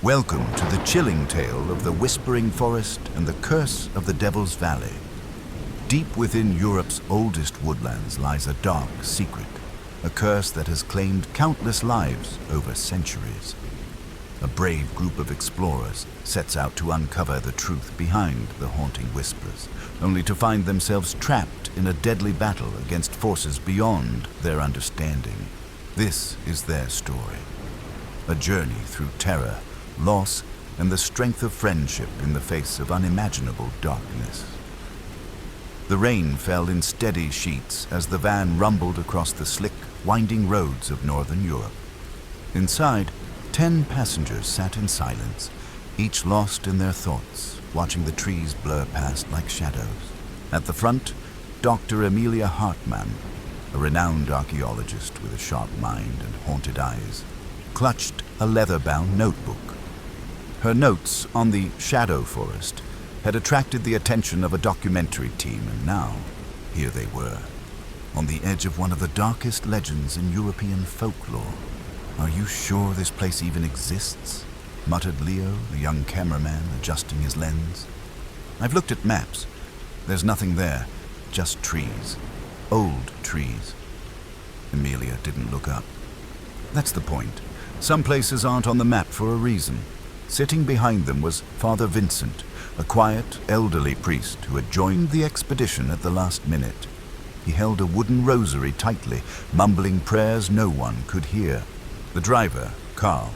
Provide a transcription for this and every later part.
Welcome to the chilling tale of the Whispering Forest and the curse of the Devil's Valley. Deep within Europe's oldest woodlands lies a dark secret, a curse that has claimed countless lives over centuries. A brave group of explorers sets out to uncover the truth behind the haunting whispers, only to find themselves trapped in a deadly battle against forces beyond their understanding. This is their story. A journey through terror, loss, and the strength of friendship in the face of unimaginable darkness. The rain fell in steady sheets as the van rumbled across the slick, winding roads of northern Europe. Inside, 10 passengers sat in silence, each lost in their thoughts, watching the trees blur past like shadows. At the front, Dr. Emilia Hartmann, a renowned archaeologist with a sharp mind and haunted eyes, clutched a leather-bound notebook. Her notes on the Shadow Forest had attracted the attention of a documentary team, and now, here they were, on the edge of one of the darkest legends in European folklore. "Are you sure this place even exists?" muttered Leo, the young cameraman, adjusting his lens. "I've looked at maps. There's nothing there, just trees. Old trees." Emilia didn't look up. "That's the point. Some places aren't on the map for a reason." Sitting behind them was Father Vincent, a quiet, elderly priest who had joined the expedition at the last minute. He held a wooden rosary tightly, mumbling prayers no one could hear. The driver, Carl,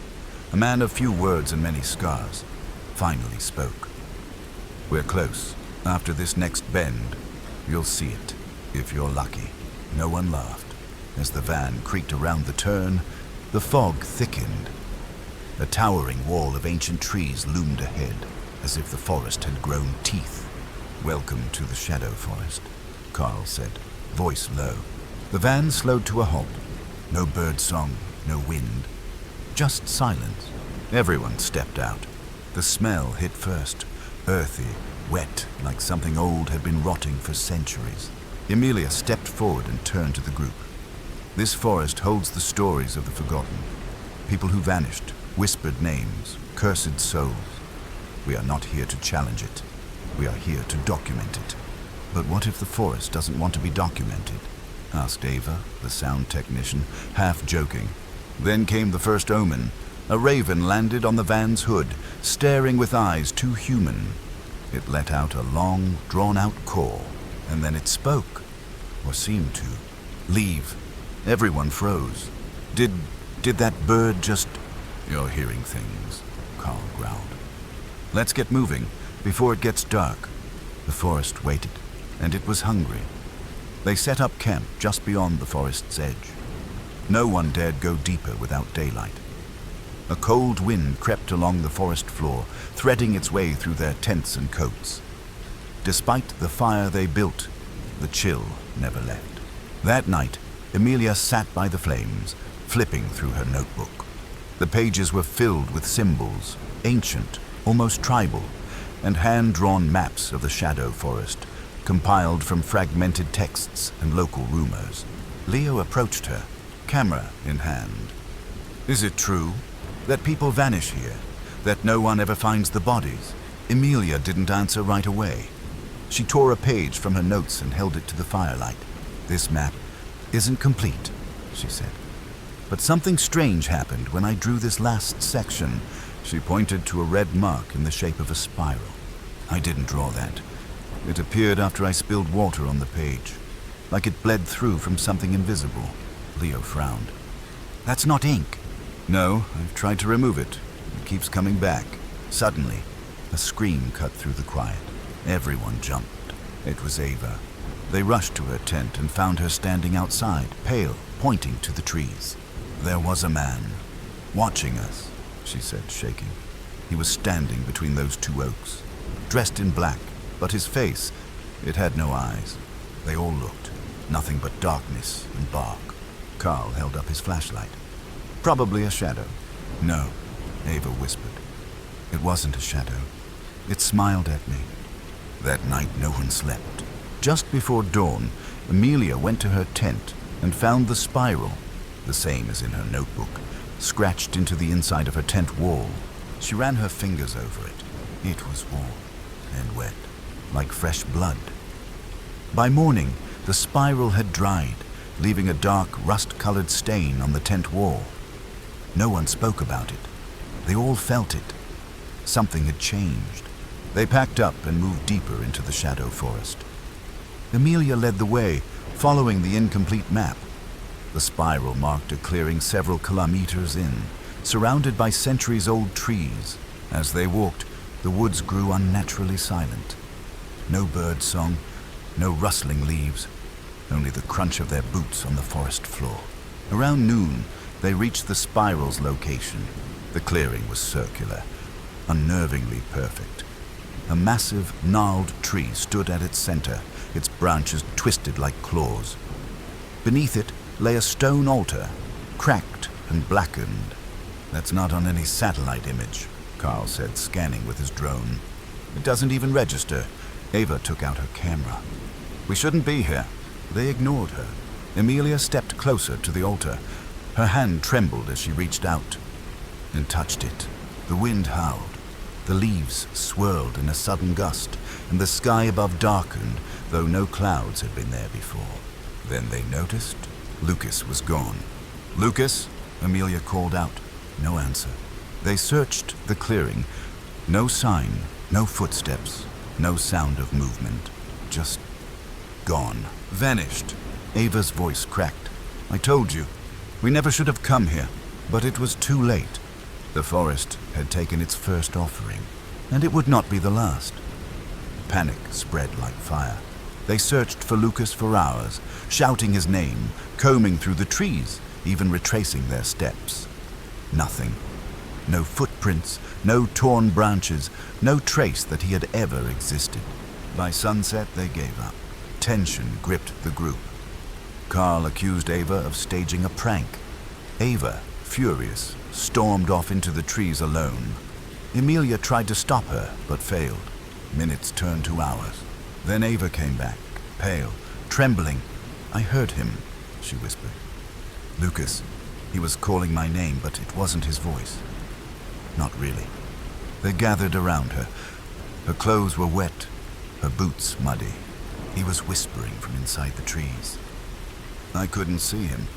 a man of few words and many scars, finally spoke. "We're close. After this next bend, you'll see it, if you're lucky." No one laughed. As the van creaked around the turn, the fog thickened. A towering wall of ancient trees loomed ahead, as if the forest had grown teeth. "Welcome to the Shadow Forest," Carl said, voice low. The van slowed to a halt. No bird song, no wind, just silence. Everyone stepped out. The smell hit first, earthy, wet, like something old had been rotting for centuries. Emilia stepped forward and turned to the group. "This forest holds the stories of the forgotten, people who vanished, whispered names, cursed souls. We are not here to challenge it. We are here to document it." "But what if the forest doesn't want to be documented?" asked Ava, the sound technician, half joking. Then came the first omen. A raven landed on the van's hood, staring with eyes too human. It let out a long, drawn-out call, and then it spoke, or seemed to. "Leave." Everyone froze. Did that bird just... "You're hearing things," Carl growled. "Let's get moving, before it gets dark." The forest waited, and it was hungry. They set up camp just beyond the forest's edge. No one dared go deeper without daylight. A cold wind crept along the forest floor, threading its way through their tents and coats. Despite the fire they built, the chill never left. That night, Emilia sat by the flames, flipping through her notebook. The pages were filled with symbols, ancient, almost tribal, and hand-drawn maps of the Shadow Forest, compiled from fragmented texts and local rumors. Leo approached her, camera in hand. "Is it true that people vanish here, that no one ever finds the bodies?" Emilia didn't answer right away. She tore a page from her notes and held it to the firelight. "This map isn't complete," she said. "But something strange happened when I drew this last section." She pointed to a red mark in the shape of a spiral. "I didn't draw that. It appeared after I spilled water on the page, like it bled through from something invisible." Leo frowned. "That's not ink." "No, I've tried to remove it. It keeps coming back." Suddenly, a scream cut through the quiet. Everyone jumped. It was Ava. They rushed to her tent and found her standing outside, pale, pointing to the trees. "There was a man watching us," she said, shaking. "He was standing between those two oaks, dressed in black, but his face, it had no eyes. They all looked, nothing but darkness and bark." Carl held up his flashlight. "Probably a shadow." "No," Ava whispered. "It wasn't a shadow. It smiled at me." That night no one slept. Just before dawn, Emilia went to her tent and found the spiral, the same as in her notebook, scratched into the inside of her tent wall. She ran her fingers over it. It was warm and wet, like fresh blood. By morning, the spiral had dried, leaving a dark, rust-colored stain on the tent wall. No one spoke about it. They all felt it. Something had changed. They packed up and moved deeper into the shadow forest. Amelia led the way, following the incomplete map. The spiral marked a clearing several kilometers in, surrounded by centuries-old trees. As they walked, the woods grew unnaturally silent. No bird song, no rustling leaves, only the crunch of their boots on the forest floor. Around noon, they reached the spiral's location. The clearing was circular, unnervingly perfect. A massive, gnarled tree stood at its center, its branches twisted like claws. Beneath it lay a stone altar, cracked and blackened. "That's not on any satellite image," Carl said, scanning with his drone. "It doesn't even register." Ava took out her camera. "We shouldn't be here." They ignored her. Amelia stepped closer to the altar. Her hand trembled as she reached out and touched it. The wind howled. The leaves swirled in a sudden gust, and the sky above darkened, though no clouds had been there before. Then they noticed Lucas was gone. "Lucas?" Amelia called out. No answer. They searched the clearing. No sign, no footsteps, no sound of movement. Just gone. Vanished. Ava's voice cracked. "I told you. We never should have come here." But it was too late. The forest had taken its first offering, and it would not be the last. Panic spread like fire. They searched for Lucas for hours, shouting his name, combing through the trees, even retracing their steps. Nothing. No footprints, no torn branches, no trace that he had ever existed. By sunset, they gave up. Tension gripped the group. Carl accused Ava of staging a prank. Ava, furious, stormed off into the trees alone. Amelia tried to stop her, but failed. Minutes turned to hours. Then Ava came back, pale, trembling. "I heard him," she whispered. "Lucas, he was calling my name, but it wasn't his voice." Not really. They gathered around her. Her clothes were wet, her boots muddy. He was whispering from inside the trees. I couldn't see him,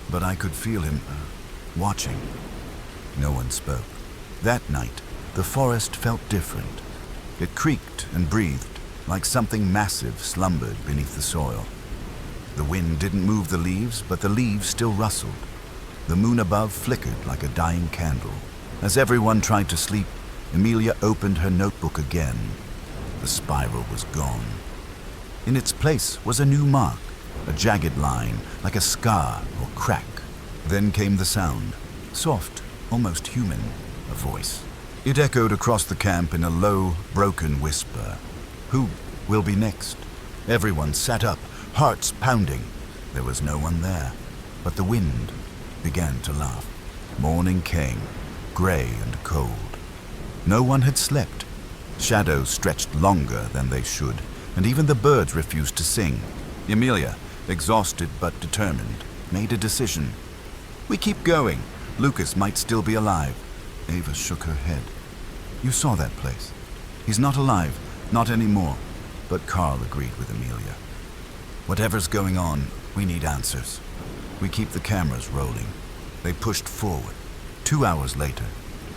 but I could feel him watching. No one spoke. That night, the forest felt different. It creaked and breathed, like something massive slumbered beneath the soil. The wind didn't move the leaves, but the leaves still rustled. The moon above flickered like a dying candle. As everyone tried to sleep, Amelia opened her notebook again. The spiral was gone. In its place was a new mark, a jagged line, like a scar or crack. Then came the sound, soft, almost human, a voice. It echoed across the camp in a low, broken whisper. "Who will be next?" Everyone sat up, hearts pounding. There was no one there, but the wind began to laugh. Morning came, gray and cold. No one had slept. Shadows stretched longer than they should, and even the birds refused to sing. Amelia, exhausted but determined, made a decision. "We keep going. Lucas might still be alive." Ava shook her head. "You saw that place. He's not alive, not anymore." But Carl agreed with Amelia. "Whatever's going on, we need answers. We keep the cameras rolling." They pushed forward. 2 hours later,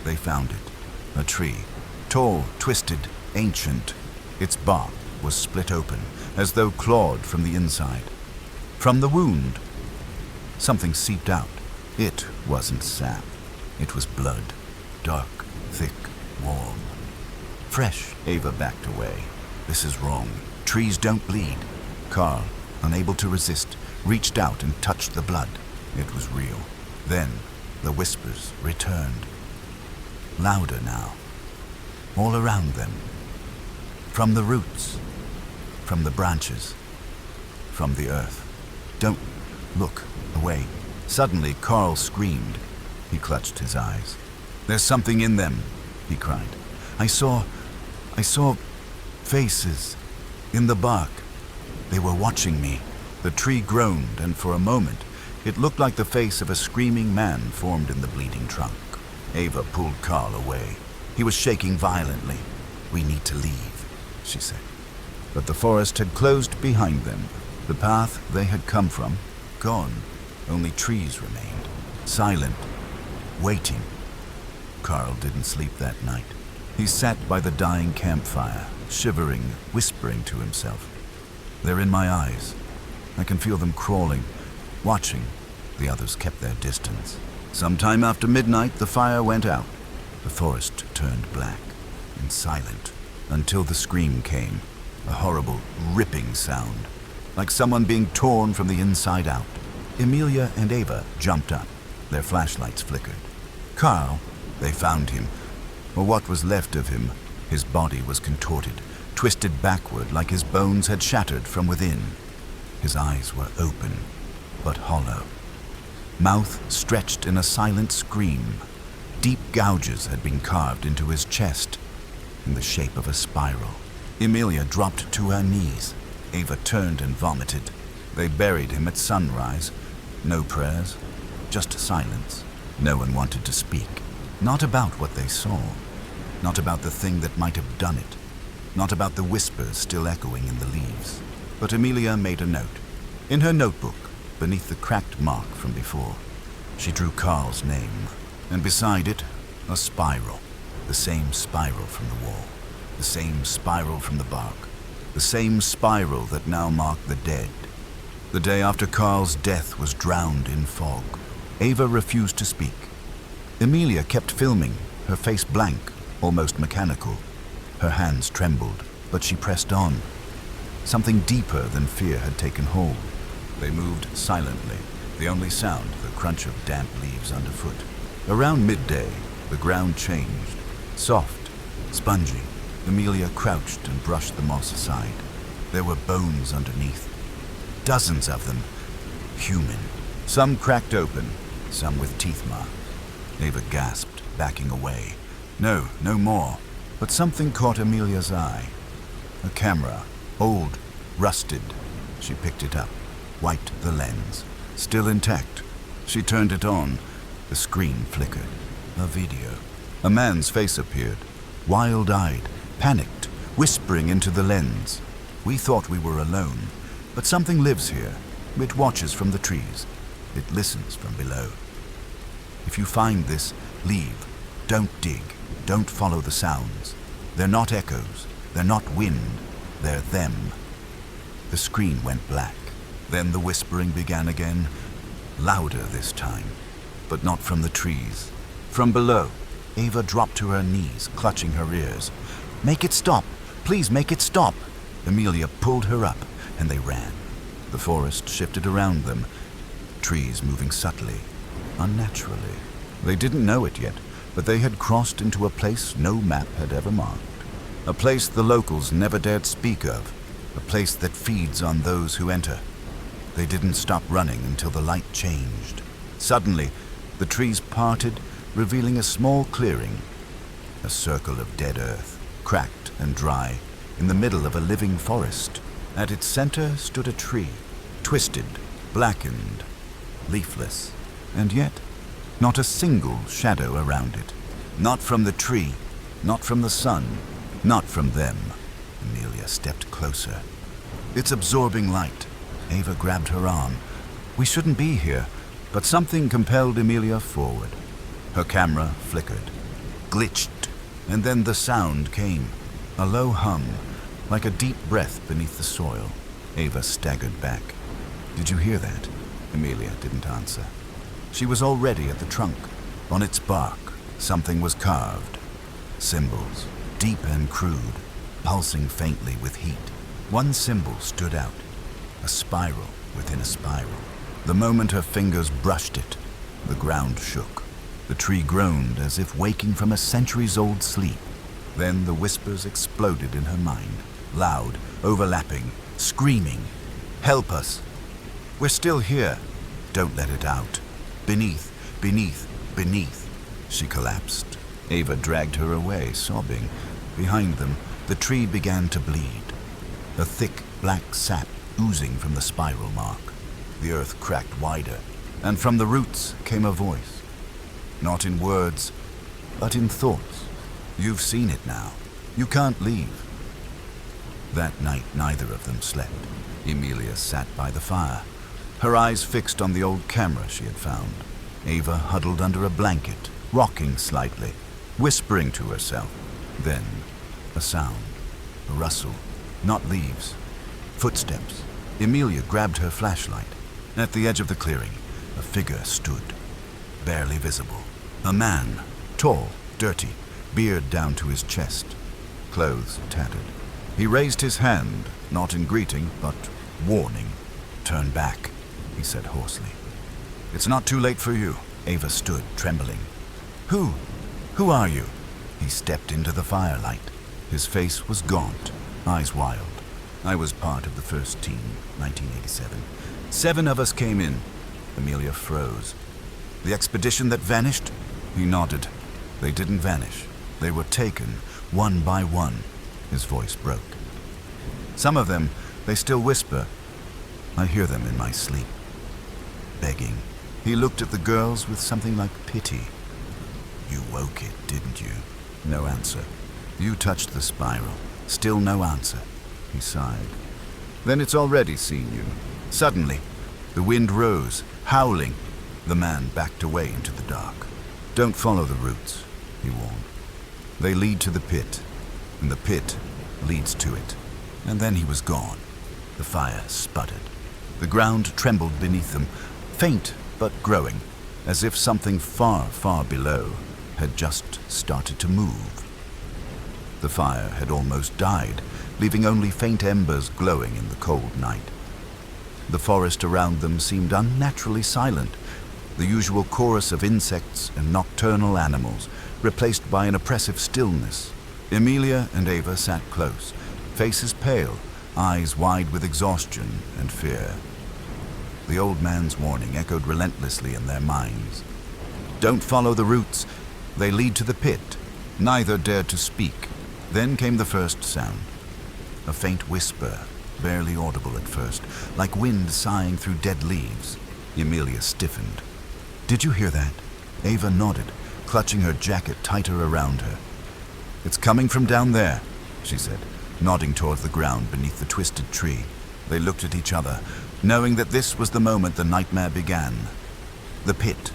they found it. A tree, tall, twisted, ancient. Its bark was split open, as though clawed from the inside. From the wound, something seeped out. It wasn't sap. It was blood. Dark, thick, warm. Fresh. Ava backed away. "This is wrong. Trees don't bleed." Carl, unable to resist, reached out and touched the blood. It was real. Then the whispers returned. Louder now. All around them. From the roots. From the branches. From the earth. "Don't look away." Suddenly, Carl screamed. He clutched his eyes. "There's something in them," he cried. I saw faces in the bark. They were watching me." The tree groaned, and for a moment, it looked like the face of a screaming man formed in the bleeding trunk. Ava pulled Carl away. He was shaking violently. "We need to leave," she said. But the forest had closed behind them. The path they had come from, gone. Only trees remained, silent, waiting. Carl didn't sleep that night. He sat by the dying campfire, shivering, whispering to himself. "They're in my eyes. I can feel them crawling, watching." The others kept their distance. Sometime after midnight, the fire went out. The forest turned black and silent until the scream came, a horrible, ripping sound, like someone being torn from the inside out. Emilia and Ava jumped up. Their flashlights flickered. Carl, they found him, or what was left of him. His body was contorted, twisted backward like his bones had shattered from within. His eyes were open, but hollow. Mouth stretched in a silent scream. Deep gouges had been carved into his chest in the shape of a spiral. Emilia dropped to her knees. Ava turned and vomited. They buried him at sunrise. No prayers, just silence. No one wanted to speak. Not about what they saw. Not about the thing that might have done it. Not about the whispers still echoing in the leaves. But Emilia made a note. In her notebook, beneath the cracked mark from before, she drew Carl's name. And beside it, a spiral. The same spiral from the wall. The same spiral from the bark. The same spiral that now marked the dead. The day after Carl's death was drowned in fog. Ava refused to speak. Emilia kept filming, her face blank, almost mechanical. Her hands trembled, but she pressed on. Something deeper than fear had taken hold. They moved silently, the only sound the crunch of damp leaves underfoot. Around midday, the ground changed. Soft, spongy. Emilia crouched and brushed the moss aside. There were bones underneath. Dozens of them. Human. Some cracked open, some with teeth marks. Ava gasped, backing away. No more. But something caught Emilia's eye. A camera. Old, rusted. She picked it up, wiped the lens. Still intact. She turned it on. The screen flickered. A video. A man's face appeared, wild-eyed, panicked, whispering into the lens. We thought we were alone, but something lives here. It watches from the trees. It listens from below. If you find this, leave. Don't dig. Don't follow the sounds. They're not echoes. They're not wind. They're them. The screen went black. Then the whispering began again, louder this time, but not from the trees. From below, Ava dropped to her knees, clutching her ears. "Make it stop! Please make it stop!" Emilia pulled her up, and they ran. The forest shifted around them, trees moving subtly, unnaturally. They didn't know it yet, but they had crossed into a place no map had ever marked. A place the locals never dared speak of, a place that feeds on those who enter. They didn't stop running until the light changed. Suddenly, the trees parted, revealing a small clearing, a circle of dead earth, cracked and dry, in the middle of a living forest. At its center stood a tree, twisted, blackened, leafless, and yet not a single shadow around it. Not from the tree, not from the sun, not from them. Emilia stepped closer. It's absorbing light. Ava grabbed her arm. We shouldn't be here, but something compelled Emilia forward. Her camera flickered, glitched, and then the sound came, a low hum, like a deep breath beneath the soil. Ava staggered back. Did you hear that? Emilia didn't answer. She was already at the trunk. On its bark, something was carved. Symbols, deep and crude, pulsing faintly with heat. One symbol stood out, a spiral within a spiral. The moment her fingers brushed it, the ground shook. The tree groaned as if waking from a centuries-old sleep. Then the whispers exploded in her mind, loud, overlapping, screaming. Help us! We're still here. Don't let it out. Beneath, beneath, beneath. She collapsed. Ava dragged her away, sobbing. Behind them, the tree began to bleed. A thick, black sap oozing from the spiral mark. The earth cracked wider, and from the roots came a voice. Not in words, but in thoughts. You've seen it now. You can't leave. That night, neither of them slept. Emilia sat by the fire, her eyes fixed on the old camera she had found. Ava huddled under a blanket, rocking slightly, whispering to herself. Then, a sound, a rustle, not leaves, footsteps. Emilia grabbed her flashlight. At the edge of the clearing, a figure stood, barely visible. A man, tall, dirty, beard down to his chest, clothes tattered. He raised his hand, not in greeting, but warning. "Turn back," he said hoarsely. "It's not too late for you." Ava stood, trembling. Who are you?" He stepped into the firelight. His face was gaunt, eyes wild. "I was part of the first team, 1987. 7 of us came in." Emilia froze. "The expedition that vanished?" He nodded. "They didn't vanish. They were taken, one by one." His voice broke. "Some of them, they still whisper. I hear them in my sleep, begging." He looked at the girls with something like pity. "You woke it, didn't you?" No answer. "You touched the spiral. Still no answer." He sighed. "Then it's already seen you." Suddenly, the wind rose, howling. The man backed away into the dark. "Don't follow the roots," he warned. "They lead to the pit, and the pit leads to it." And then he was gone. The fire sputtered. The ground trembled beneath them, faint but growing, as if something far, far below had just started to move. The fire had almost died, leaving only faint embers glowing in the cold night. The forest around them seemed unnaturally silent, the usual chorus of insects and nocturnal animals replaced by an oppressive stillness. Emilia and Ava sat close, faces pale, eyes wide with exhaustion and fear. The old man's warning echoed relentlessly in their minds. "Don't follow the roots. They lead to the pit." Neither dared to speak. Then came the first sound. A faint whisper, barely audible at first, like wind sighing through dead leaves. Emilia stiffened. "Did you hear that?" Ava nodded, clutching her jacket tighter around her. "It's coming from down there," she said, nodding toward the ground beneath the twisted tree. They looked at each other, knowing that this was the moment the nightmare began. The pit,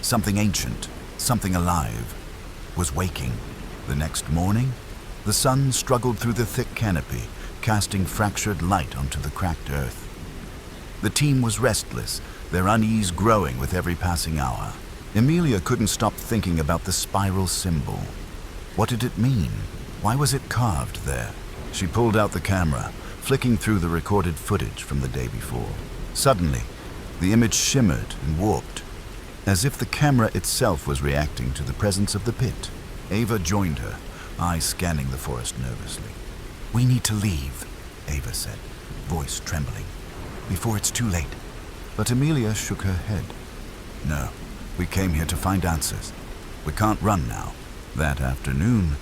something ancient, something alive, was waking. The next morning, the sun struggled through the thick canopy, casting fractured light onto the cracked earth. The team was restless, their unease growing with every passing hour. Emilia couldn't stop thinking about the spiral symbol. What did it mean? Why was it carved there? She pulled out the camera, flicking through the recorded footage from the day before. Suddenly, the image shimmered and warped, as if the camera itself was reacting to the presence of the pit. Ava joined her, eyes scanning the forest nervously. "We need to leave," Ava said, voice trembling, "before it's too late." But Emilia shook her head. "No, we came here to find answers. We can't run now." That afternoon,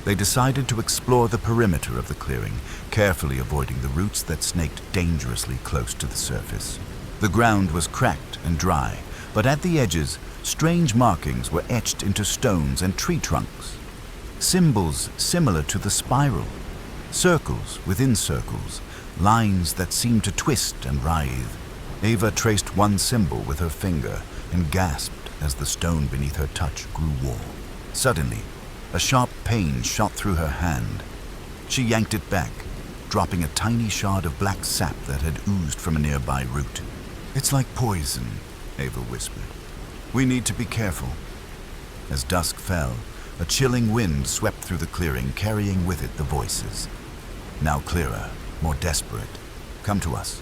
they decided to explore the perimeter of the clearing, carefully avoiding the roots that snaked dangerously close to the surface. The ground was cracked and dry, but at the edges, strange markings were etched into stones and tree trunks. Symbols similar to the spiral. Circles within circles, lines that seemed to twist and writhe. Ava traced one symbol with her finger and gasped as the stone beneath her touch grew warm. Suddenly, a sharp pain shot through her hand. She yanked it back, dropping a tiny shard of black sap that had oozed from a nearby root. "It's like poison," Ava whispered. "We need to be careful." As dusk fell, a chilling wind swept through the clearing, carrying with it the voices. Now clearer, more desperate. "Come to us.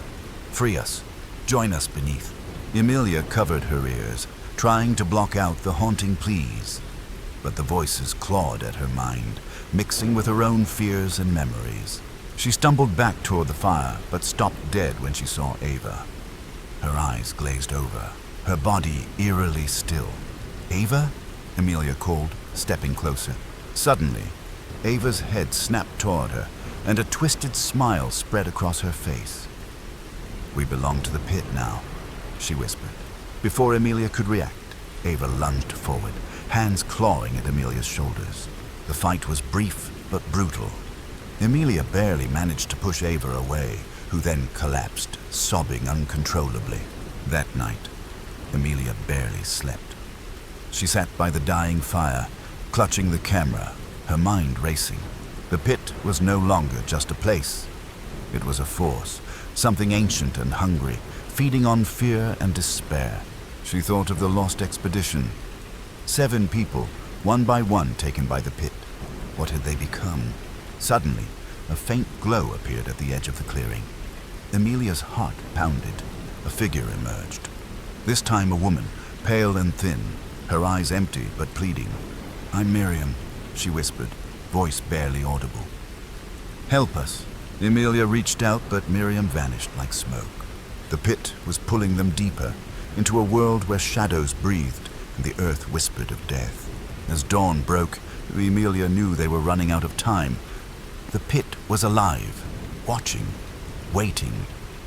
Free us. Join us beneath." Emilia covered her ears, trying to block out the haunting pleas. But the voices clawed at her mind, mixing with her own fears and memories. She stumbled back toward the fire, but stopped dead when she saw Ava. Her eyes glazed over, her body eerily still. "Ava?" Emilia called, stepping closer. Suddenly, Ava's head snapped toward her, and a twisted smile spread across her face. "We belong to the pit now," she whispered. Before Emilia could react, Ava lunged forward, hands clawing at Emilia's shoulders. The fight was brief but brutal. Emilia barely managed to push Ava away, who then collapsed, sobbing uncontrollably. That night, Emilia barely slept. She sat by the dying fire, clutching the camera, her mind racing. The pit was no longer just a place. It was a force, something ancient and hungry, feeding on fear and despair. She thought of the lost expedition. 7 people, one by one, taken by the pit. What had they become? Suddenly, a faint glow appeared at the edge of the clearing. Emilia's heart pounded. A figure emerged. This time a woman, pale and thin, her eyes empty but pleading. "I'm Miriam," she whispered, voice barely audible. "Help us." Emilia reached out, but Miriam vanished like smoke. The pit was pulling them deeper, into a world where shadows breathed and the earth whispered of death. As dawn broke, Emilia knew they were running out of time. The pit was alive, watching, waiting.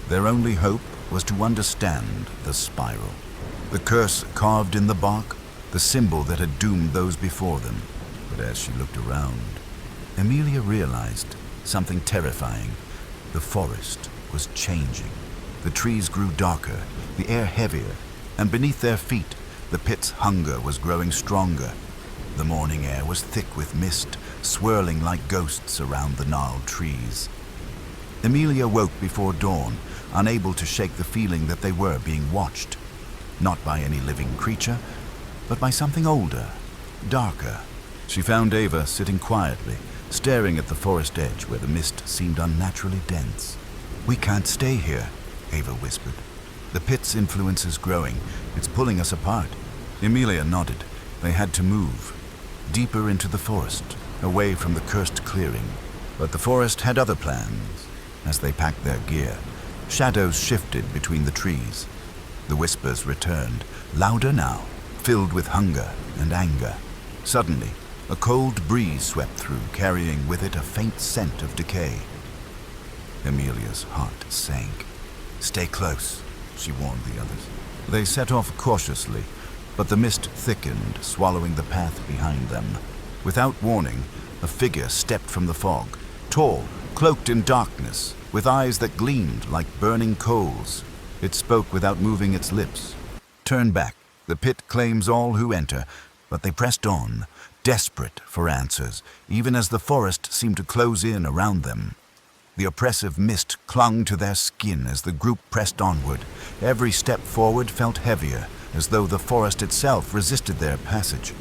Their only hope was to understand the spiral. The curse carved in the bark, the symbol that had doomed those before them. But as she looked around, Emilia realized something terrifying. The forest was changing. The trees grew darker, the air heavier, and beneath their feet, the pit's hunger was growing stronger. The morning air was thick with mist, swirling like ghosts around the gnarled trees. Emilia woke before dawn, unable to shake the feeling that they were being watched. Not by any living creature, but by something older, darker. She found Ava sitting quietly, staring at the forest edge where the mist seemed unnaturally dense. "We can't stay here," Ava whispered. "The pit's influence is growing. It's pulling us apart." Emilia nodded. They had to move, deeper into the forest, away from the cursed clearing. But the forest had other plans. As they packed their gear, shadows shifted between the trees. The whispers returned, louder now, filled with hunger and anger. Suddenly, a cold breeze swept through, carrying with it a faint scent of decay. Emilia's heart sank. "Stay close," she warned the others. They set off cautiously, but the mist thickened, swallowing the path behind them. Without warning, a figure stepped from the fog, tall, cloaked in darkness, with eyes that gleamed like burning coals. It spoke without moving its lips. "Turn back. The pit claims all who enter," but they pressed on, desperate for answers, even as the forest seemed to close in around them. The oppressive mist clung to their skin as the group pressed onward. Every step forward felt heavier, as though the forest itself resisted their passage.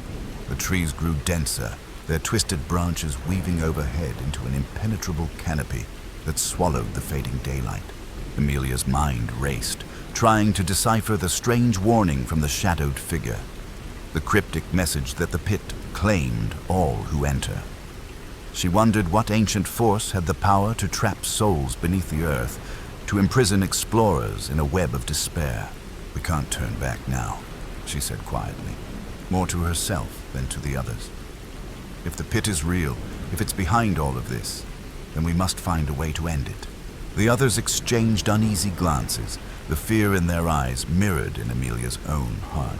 The trees grew denser, their twisted branches weaving overhead into an impenetrable canopy that swallowed the fading daylight. Emilia's mind raced, trying to decipher the strange warning from the shadowed figure, the cryptic message that the pit claimed all who enter. She wondered what ancient force had the power to trap souls beneath the earth, to imprison explorers in a web of despair. "We can't turn back now," she said quietly, more to herself than to the others. "If the pit is real, if it's behind all of this, then we must find a way to end it." The others exchanged uneasy glances, the fear in their eyes mirrored in Emilia's own heart.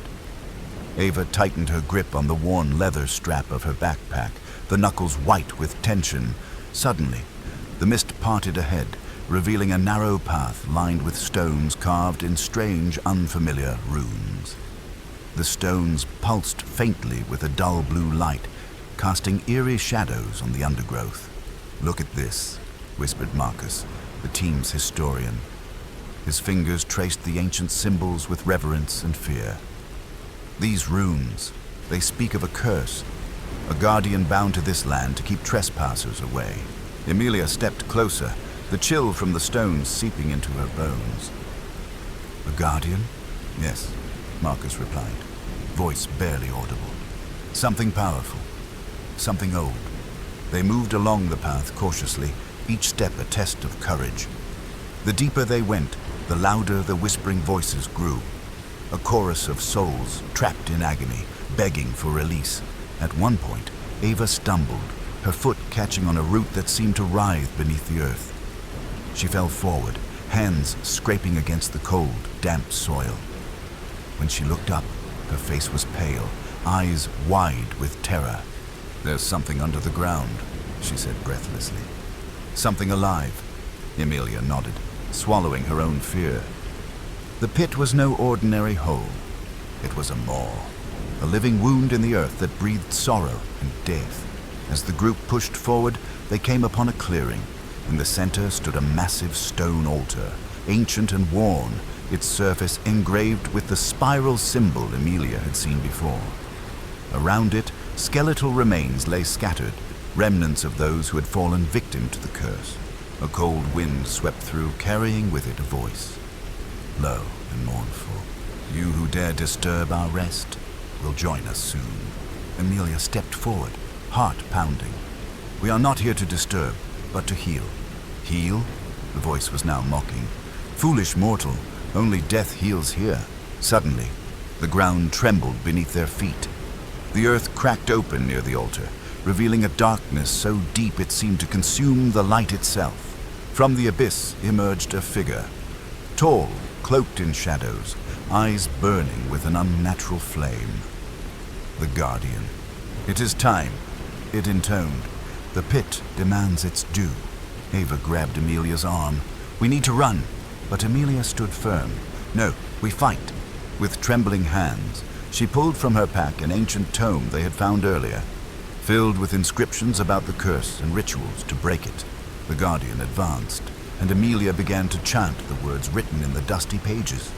Ava tightened her grip on the worn leather strap of her backpack, the knuckles white with tension. Suddenly, the mist parted ahead, revealing a narrow path lined with stones carved in strange, unfamiliar runes. The stones pulsed faintly with a dull blue light, casting eerie shadows on the undergrowth. "Look at this," whispered Marcus, the team's historian. His fingers traced the ancient symbols with reverence and fear. "These runes, they speak of a curse, a guardian bound to this land to keep trespassers away." Emilia stepped closer, the chill from the stones seeping into her bones. "A guardian?" "Yes," Marcus replied, voice barely audible. "Something powerful, something old." They moved along the path cautiously, each step a test of courage. The deeper they went, the louder the whispering voices grew. A chorus of souls trapped in agony, begging for release. At one point, Ava stumbled, her foot catching on a root that seemed to writhe beneath the earth. She fell forward, hands scraping against the cold, damp soil. When she looked up, her face was pale, eyes wide with terror. "There's something under the ground," she said breathlessly. "Something alive," Emilia nodded, swallowing her own fear. The pit was no ordinary hole. It was a maw, a living wound in the earth that breathed sorrow and death. As the group pushed forward, they came upon a clearing. In the center stood a massive stone altar, ancient and worn, its surface engraved with the spiral symbol Emilia had seen before. Around it, skeletal remains lay scattered, remnants of those who had fallen victim to the curse. A cold wind swept through, carrying with it a voice, low and mournful. "You who dare disturb our rest will join us soon." Emilia stepped forward, heart pounding. "We are not here to disturb, but to heal." "Heal?" The voice was now mocking. "Foolish mortal, only death heals here." Suddenly, the ground trembled beneath their feet. The earth cracked open near the altar, revealing a darkness so deep it seemed to consume the light itself. From the abyss emerged a figure, tall, cloaked in shadows, eyes burning with an unnatural flame. The Guardian. "It is time," it intoned. "The pit demands its due." Ava grabbed Emilia's arm. "We need to run." But Emilia stood firm. "No, we fight." With trembling hands, she pulled from her pack an ancient tome they had found earlier, filled with inscriptions about the curse and rituals to break it. The Guardian advanced, and Emilia began to chant the words written in the dusty pages.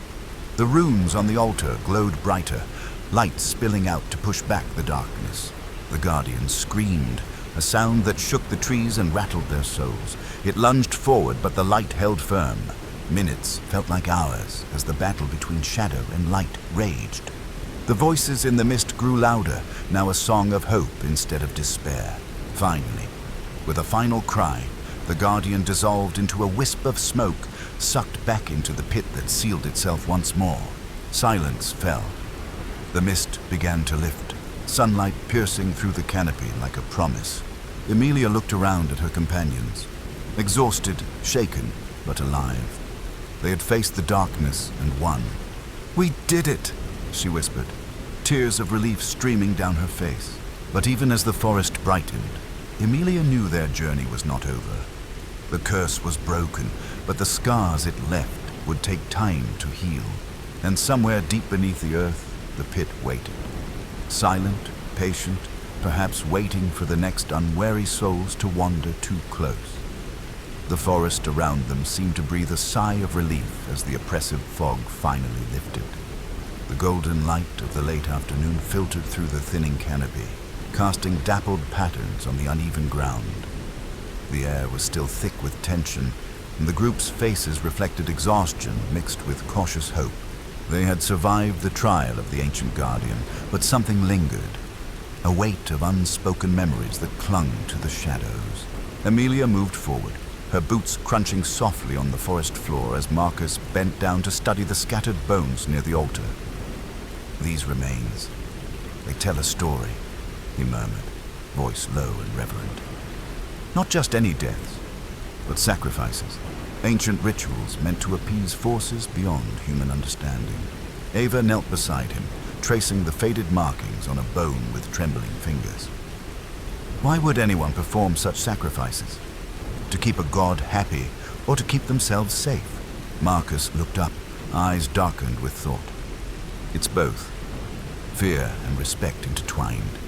The runes on the altar glowed brighter, light spilling out to push back the darkness. The Guardian screamed, a sound that shook the trees and rattled their souls. It lunged forward, but the light held firm. Minutes felt like hours as the battle between shadow and light raged. The voices in the mist grew louder, now a song of hope instead of despair. Finally, with a final cry, the Guardian dissolved into a wisp of smoke, sucked back into the pit that sealed itself once more. Silence fell. The mist began to lift, sunlight piercing through the canopy like a promise. Emilia looked around at her companions, exhausted, shaken, but alive. They had faced the darkness and won. "We did it," she whispered, tears of relief streaming down her face. But even as the forest brightened, Emilia knew their journey was not over. The curse was broken, but the scars it left would take time to heal. And somewhere deep beneath the earth, the pit waited. Silent, patient, perhaps waiting for the next unwary souls to wander too close. The forest around them seemed to breathe a sigh of relief as the oppressive fog finally lifted. The golden light of the late afternoon filtered through the thinning canopy, casting dappled patterns on the uneven ground. The air was still thick with tension, and the group's faces reflected exhaustion mixed with cautious hope. They had survived the trial of the ancient Guardian, but something lingered, a weight of unspoken memories that clung to the shadows. Emilia moved forward, her boots crunching softly on the forest floor as Marcus bent down to study the scattered bones near the altar. "These remains, they tell a story," he murmured, voice low and reverent. "Not just any deaths, but sacrifices, ancient rituals meant to appease forces beyond human understanding." Ava knelt beside him, tracing the faded markings on a bone with trembling fingers. Why would anyone perform such sacrifices? To keep a god happy, or to keep themselves safe? Marcus looked up, eyes darkened with thought. It's both. Fear and respect intertwined.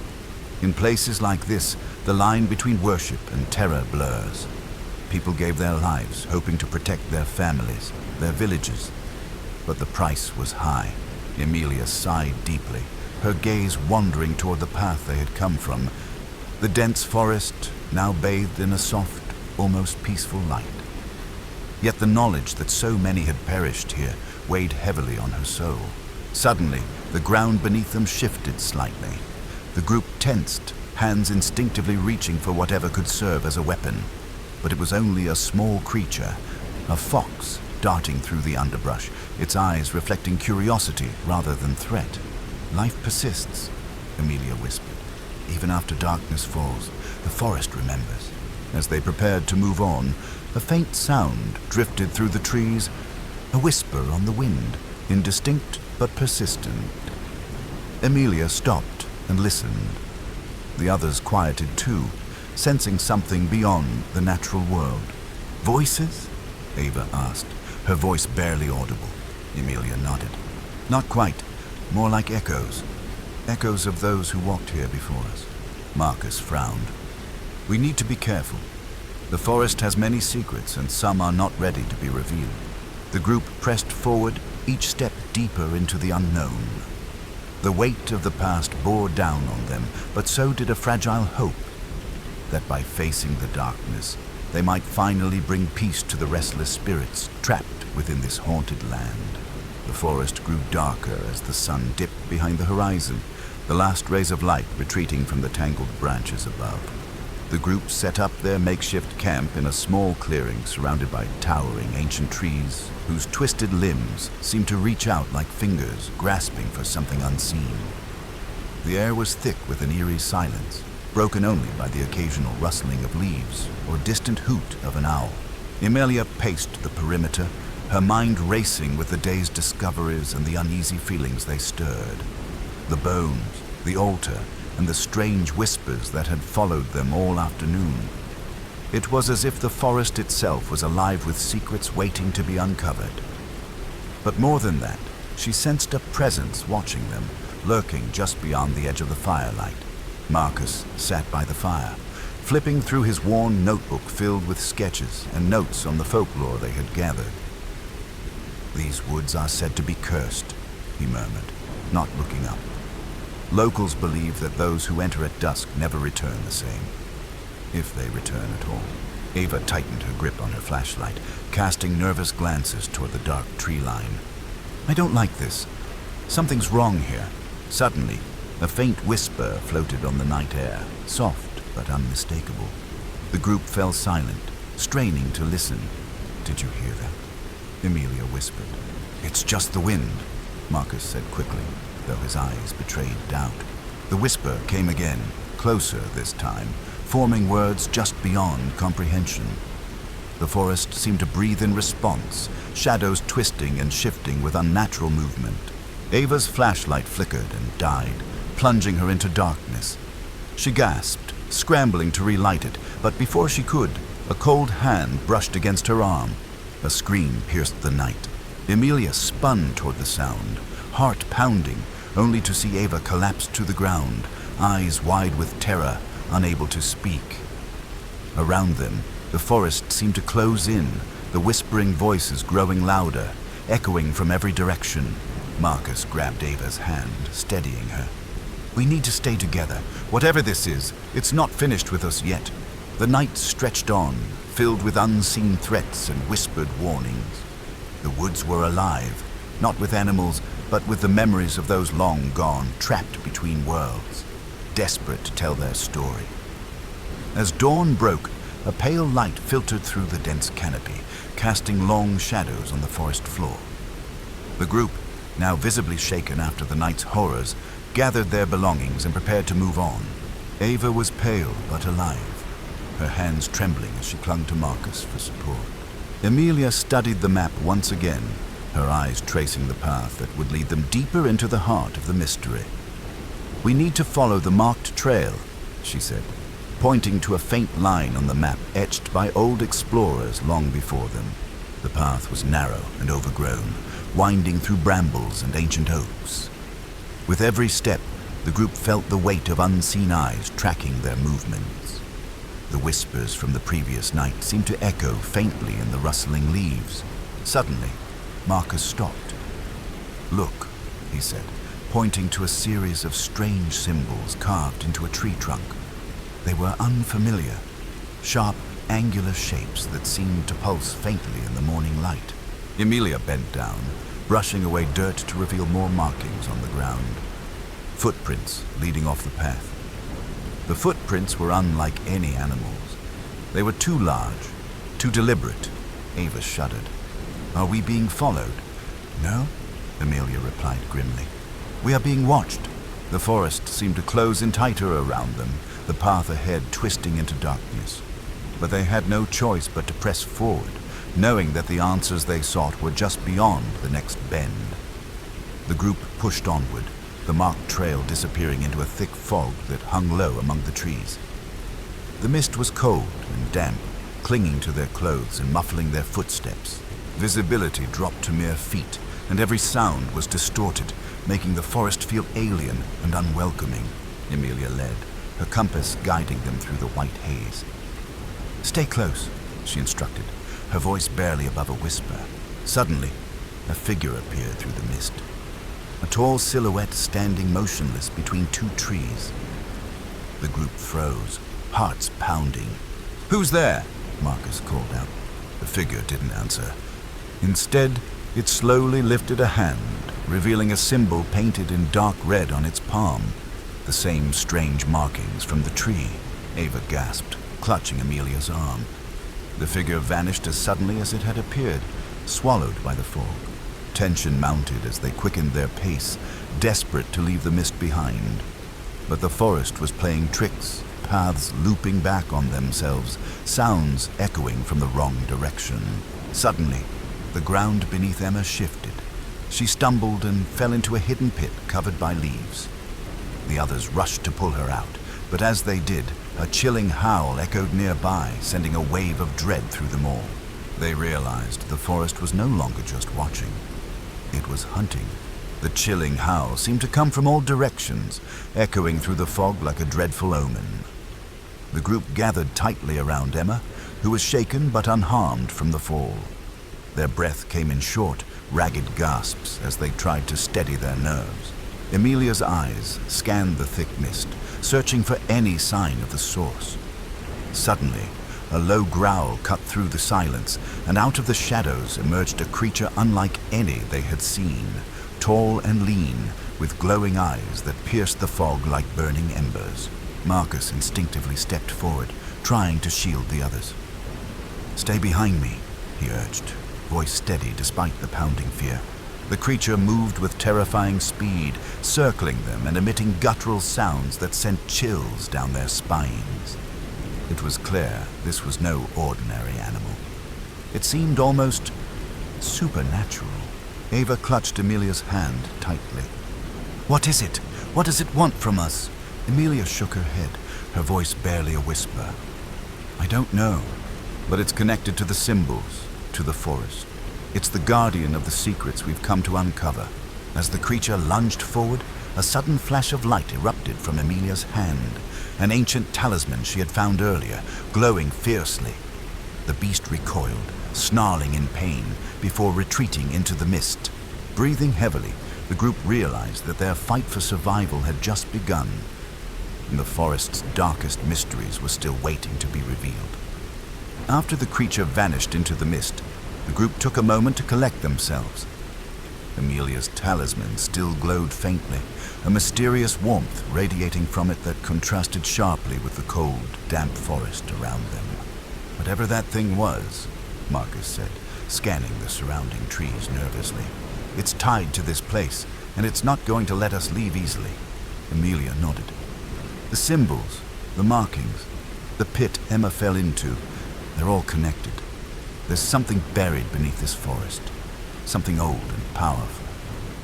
In places like this, the line between worship and terror blurs. People gave their lives, hoping to protect their families, their villages. But the price was high. Emilia sighed deeply, her gaze wandering toward the path they had come from. The dense forest now bathed in a soft, almost peaceful light. Yet the knowledge that so many had perished here weighed heavily on her soul. Suddenly, the ground beneath them shifted slightly. The group tensed, hands instinctively reaching for whatever could serve as a weapon. But it was only a small creature, a fox darting through the underbrush, its eyes reflecting curiosity rather than threat. "Life persists," Emilia whispered. "Even after darkness falls, the forest remembers." As they prepared to move on, a faint sound drifted through the trees, a whisper on the wind, indistinct but persistent. Emilia stopped and listened. The others quieted too, sensing something beyond the natural world. Voices? Ava asked, her voice barely audible. Emilia nodded. Not quite. More like echoes. Echoes of those who walked here before us. Marcus frowned. We need to be careful. The forest has many secrets, and some are not ready to be revealed. The group pressed forward, each step deeper into the unknown. The weight of the past bore down on them, but so did a fragile hope that by facing the darkness, they might finally bring peace to the restless spirits trapped within this haunted land. The forest grew darker as the sun dipped behind the horizon, the last rays of light retreating from the tangled branches above. The group set up their makeshift camp in a small clearing surrounded by towering ancient trees whose twisted limbs seemed to reach out like fingers grasping for something unseen. The air was thick with an eerie silence, broken only by the occasional rustling of leaves or distant hoot of an owl. Emilia paced the perimeter, her mind racing with the day's discoveries and the uneasy feelings they stirred. The bones, the altar, and the strange whispers that had followed them all afternoon. It was as if the forest itself was alive with secrets waiting to be uncovered. But more than that, she sensed a presence watching them, lurking just beyond the edge of the firelight. Marcus sat by the fire, flipping through his worn notebook filled with sketches and notes on the folklore they had gathered. "These woods are said to be cursed," he murmured, not looking up. Locals believe that those who enter at dusk never return the same, if they return at all. Ava tightened her grip on her flashlight, casting nervous glances toward the dark tree line. "I don't like this. Something's wrong here." Suddenly, a faint whisper floated on the night air, soft but unmistakable. The group fell silent, straining to listen. "Did you hear that?" Emilia whispered. "It's just the wind," Marcus said quickly, though his eyes betrayed doubt. The whisper came again, closer this time, forming words just beyond comprehension. The forest seemed to breathe in response, shadows twisting and shifting with unnatural movement. Ava's flashlight flickered and died, plunging her into darkness. She gasped, scrambling to relight it, but before she could, a cold hand brushed against her arm. A scream pierced the night. Emilia spun toward the sound, heart pounding, only to see Ava collapse to the ground, eyes wide with terror, unable to speak. Around them, the forest seemed to close in, the whispering voices growing louder, echoing from every direction. Marcus grabbed Ava's hand, steadying her. "We need to stay together. Whatever this is, it's not finished with us yet." The night stretched on, filled with unseen threats and whispered warnings. The woods were alive, not with animals, but with the memories of those long gone, trapped between worlds, desperate to tell their story. As dawn broke, a pale light filtered through the dense canopy, casting long shadows on the forest floor. The group, now visibly shaken after the night's horrors, gathered their belongings and prepared to move on. Ava was pale but alive, her hands trembling as she clung to Marcus for support. Emilia studied the map once again, her eyes tracing the path that would lead them deeper into the heart of the mystery. "We need to follow the marked trail," she said, pointing to a faint line on the map etched by old explorers long before them. The path was narrow and overgrown, winding through brambles and ancient oaks. With every step, the group felt the weight of unseen eyes tracking their movements. The whispers from the previous night seemed to echo faintly in the rustling leaves. Suddenly, Marcus stopped. "Look," he said, pointing to a series of strange symbols carved into a tree trunk. They were unfamiliar, sharp, angular shapes that seemed to pulse faintly in the morning light. Emilia bent down, brushing away dirt to reveal more markings on the ground. Footprints leading off the path. The footprints were unlike any animals. They were too large, too deliberate. Ava shuddered. "Are we being followed?" "No," Emilia replied grimly. "We are being watched." The forest seemed to close in tighter around them, the path ahead twisting into darkness. But they had no choice but to press forward, knowing that the answers they sought were just beyond the next bend. The group pushed onward, the marked trail disappearing into a thick fog that hung low among the trees. The mist was cold and damp, clinging to their clothes and muffling their footsteps. Visibility dropped to mere feet, and every sound was distorted, making the forest feel alien and unwelcoming. Emilia led, her compass guiding them through the white haze. "Stay close," she instructed, her voice barely above a whisper. Suddenly, a figure appeared through the mist, a tall silhouette standing motionless between two trees. The group froze, hearts pounding. "Who's there?" Marcus called out. The figure didn't answer. Instead, it slowly lifted a hand, revealing a symbol painted in dark red on its palm. The same strange markings from the tree. Ava gasped, clutching Emilia's arm. The figure vanished as suddenly as it had appeared, swallowed by the fog. Tension mounted as they quickened their pace, desperate to leave the mist behind. But the forest was playing tricks, paths looping back on themselves, sounds echoing from the wrong direction. Suddenly, the ground beneath Emma shifted. She stumbled and fell into a hidden pit covered by leaves. The others rushed to pull her out, but as they did, a chilling howl echoed nearby, sending a wave of dread through them all. They realized the forest was no longer just watching. It was hunting. The chilling howl seemed to come from all directions, echoing through the fog like a dreadful omen. The group gathered tightly around Emma, who was shaken but unharmed from the fall. Their breath came in short, ragged gasps as they tried to steady their nerves. Emilia's eyes scanned the thick mist, searching for any sign of the source. Suddenly, a low growl cut through the silence, and out of the shadows emerged a creature unlike any they had seen, tall and lean, with glowing eyes that pierced the fog like burning embers. Marcus instinctively stepped forward, trying to shield the others. "Stay behind me," he urged, voice steady despite the pounding fear. The creature moved with terrifying speed, circling them and emitting guttural sounds that sent chills down their spines. It was clear this was no ordinary animal. It seemed almost supernatural. Ava clutched Emilia's hand tightly. "What is it? What does it want from us?" Emilia shook her head, her voice barely a whisper. "I don't know, but it's connected to the symbols, to the forest. It's the guardian of the secrets we've come to uncover." As the creature lunged forward, a sudden flash of light erupted from Emilia's hand, an ancient talisman she had found earlier, glowing fiercely. The beast recoiled, snarling in pain, before retreating into the mist. Breathing heavily, the group realized that their fight for survival had just begun, and the forest's darkest mysteries were still waiting to be revealed. After the creature vanished into the mist, the group took a moment to collect themselves. Emilia's talisman still glowed faintly, a mysterious warmth radiating from it that contrasted sharply with the cold, damp forest around them. "Whatever that thing was," Marcus said, scanning the surrounding trees nervously, "it's tied to this place, and it's not going to let us leave easily." Emilia nodded. "The symbols, the markings, the pit Emma fell into, they're all connected. There's something buried beneath this forest, something old and powerful."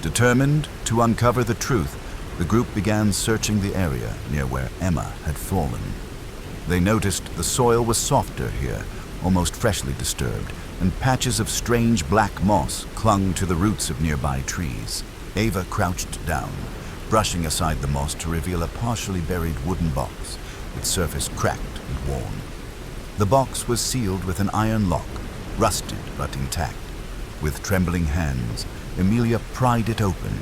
Determined to uncover the truth, the group began searching the area near where Emma had fallen. They noticed the soil was softer here, almost freshly disturbed, and patches of strange black moss clung to the roots of nearby trees. Ava crouched down, brushing aside the moss to reveal a partially buried wooden box, its surface cracked and worn. The box was sealed with an iron lock, rusted but intact. With trembling hands, Emilia pried it open.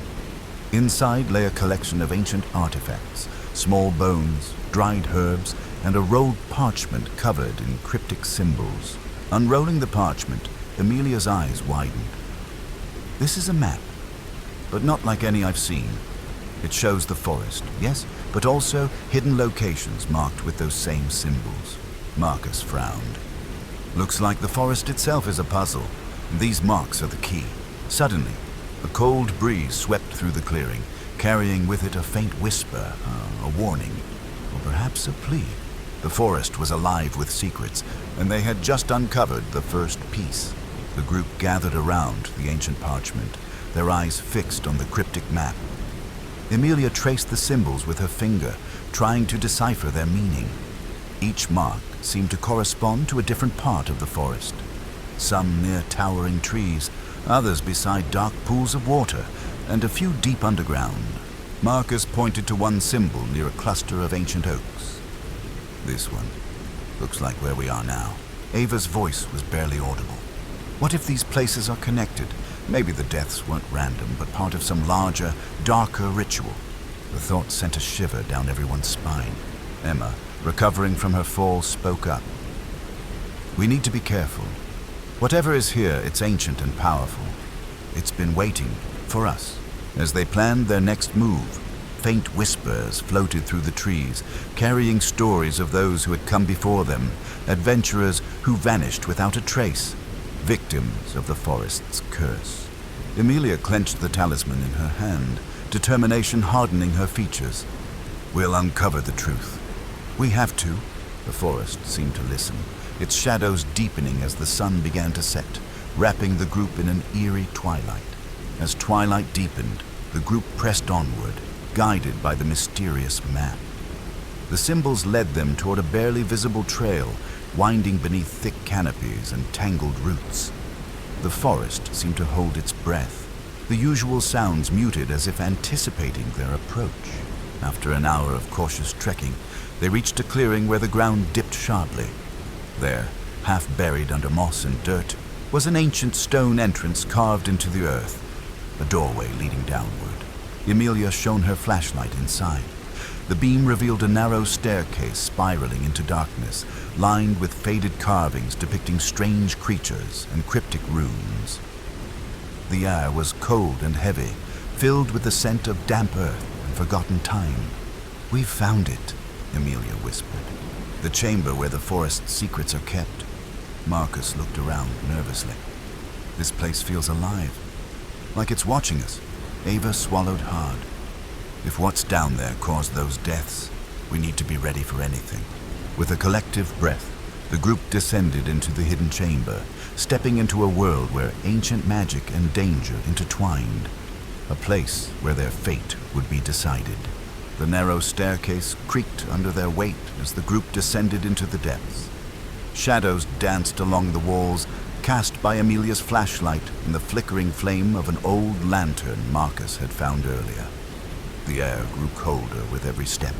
Inside lay a collection of ancient artifacts, small bones, dried herbs, and a rolled parchment covered in cryptic symbols. Unrolling the parchment, Emilia's eyes widened. "This is a map, but not like any I've seen. It shows the forest, yes, but also hidden locations marked with those same symbols." Marcus frowned. "Looks like the forest itself is a puzzle. These marks are the key." Suddenly, a cold breeze swept through the clearing, carrying with it a faint whisper, a warning, or perhaps a plea. The forest was alive with secrets, and they had just uncovered the first piece. The group gathered around the ancient parchment, their eyes fixed on the cryptic map. Emilia traced the symbols with her finger, trying to decipher their meaning. Each mark seemed to correspond to a different part of the forest. Some near towering trees, others beside dark pools of water, and a few deep underground. Marcus pointed to one symbol near a cluster of ancient oaks. This one. Looks like where we are now. Ava's voice was barely audible. What if these places are connected? Maybe the deaths weren't random, but part of some larger, darker ritual. The thought sent a shiver down everyone's spine. Emma, recovering from her fall, spoke up. We need to be careful. Whatever is here, it's ancient and powerful. It's been waiting for us. As they planned their next move, faint whispers floated through the trees, carrying stories of those who had come before them, adventurers who vanished without a trace, victims of the forest's curse. Emilia clenched the talisman in her hand, determination hardening her features. We'll uncover the truth. We have to. The forest seemed to listen, its shadows deepening as the sun began to set, wrapping the group in an eerie twilight. As twilight deepened, the group pressed onward, guided by the mysterious map. The symbols led them toward a barely visible trail, winding beneath thick canopies and tangled roots. The forest seemed to hold its breath, the usual sounds muted as if anticipating their approach. After an hour of cautious trekking, they reached a clearing where the ground dipped sharply. There, half buried under moss and dirt, was an ancient stone entrance carved into the earth, a doorway leading downward. Emilia shone her flashlight inside. The beam revealed a narrow staircase spiraling into darkness, lined with faded carvings depicting strange creatures and cryptic runes. The air was cold and heavy, filled with the scent of damp earth and forgotten time. "We've found it," Emilia whispered. "The chamber where the forest's secrets are kept." Marcus looked around nervously. "This place feels alive, like it's watching us." Ava swallowed hard. If what's down there caused those deaths, we need to be ready for anything. With a collective breath, the group descended into the hidden chamber, stepping into a world where ancient magic and danger intertwined, a place where their fate would be decided. The narrow staircase creaked under their weight as the group descended into the depths. Shadows danced along the walls, cast by Emilia's flashlight and the flickering flame of an old lantern Marcus had found earlier. The air grew colder with every step,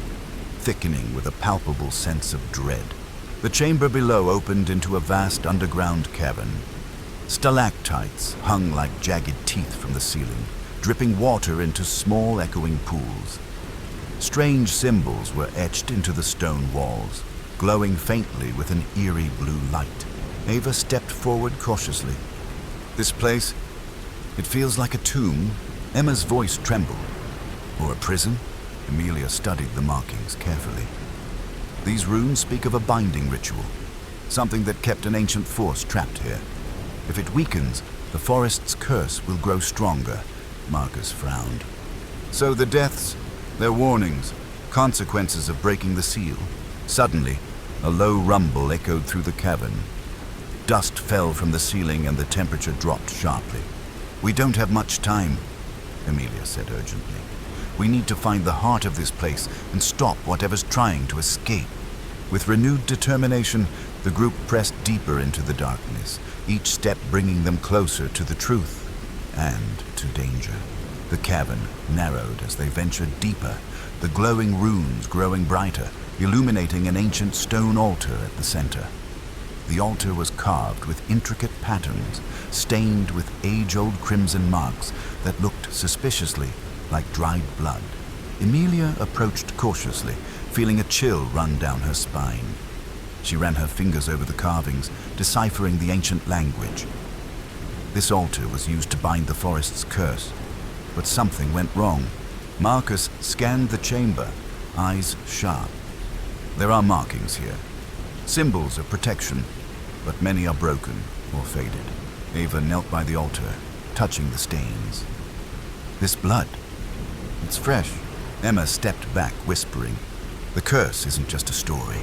thickening with a palpable sense of dread. The chamber below opened into a vast underground cavern. Stalactites hung like jagged teeth from the ceiling, dripping water into small echoing pools. Strange symbols were etched into the stone walls, glowing faintly with an eerie blue light. Ava stepped forward cautiously. "This place, it feels like a tomb." Emma's voice trembled. "Or a prison?" Emilia studied the markings carefully. "These runes speak of a binding ritual, something that kept an ancient force trapped here. If it weakens, the forest's curse will grow stronger." Marcus frowned. "So the deaths, they're warnings, consequences of breaking the seal." Suddenly, a low rumble echoed through the cavern. Dust fell from the ceiling and the temperature dropped sharply. "We don't have much time," Emilia said urgently. "We need to find the heart of this place and stop whatever's trying to escape." With renewed determination, the group pressed deeper into the darkness, each step bringing them closer to the truth and to danger. The cavern narrowed as they ventured deeper, the glowing runes growing brighter, illuminating an ancient stone altar at the center. The altar was carved with intricate patterns, stained with age-old crimson marks that looked suspiciously like dried blood. Emilia approached cautiously, feeling a chill run down her spine. She ran her fingers over the carvings, deciphering the ancient language. This altar was used to bind the forest's curse, but something went wrong. Marcus scanned the chamber, eyes sharp. There are markings here, symbols of protection, but many are broken or faded. Ava knelt by the altar, touching the stains. "This blood, it's fresh." Emma stepped back, whispering. "The curse isn't just a story.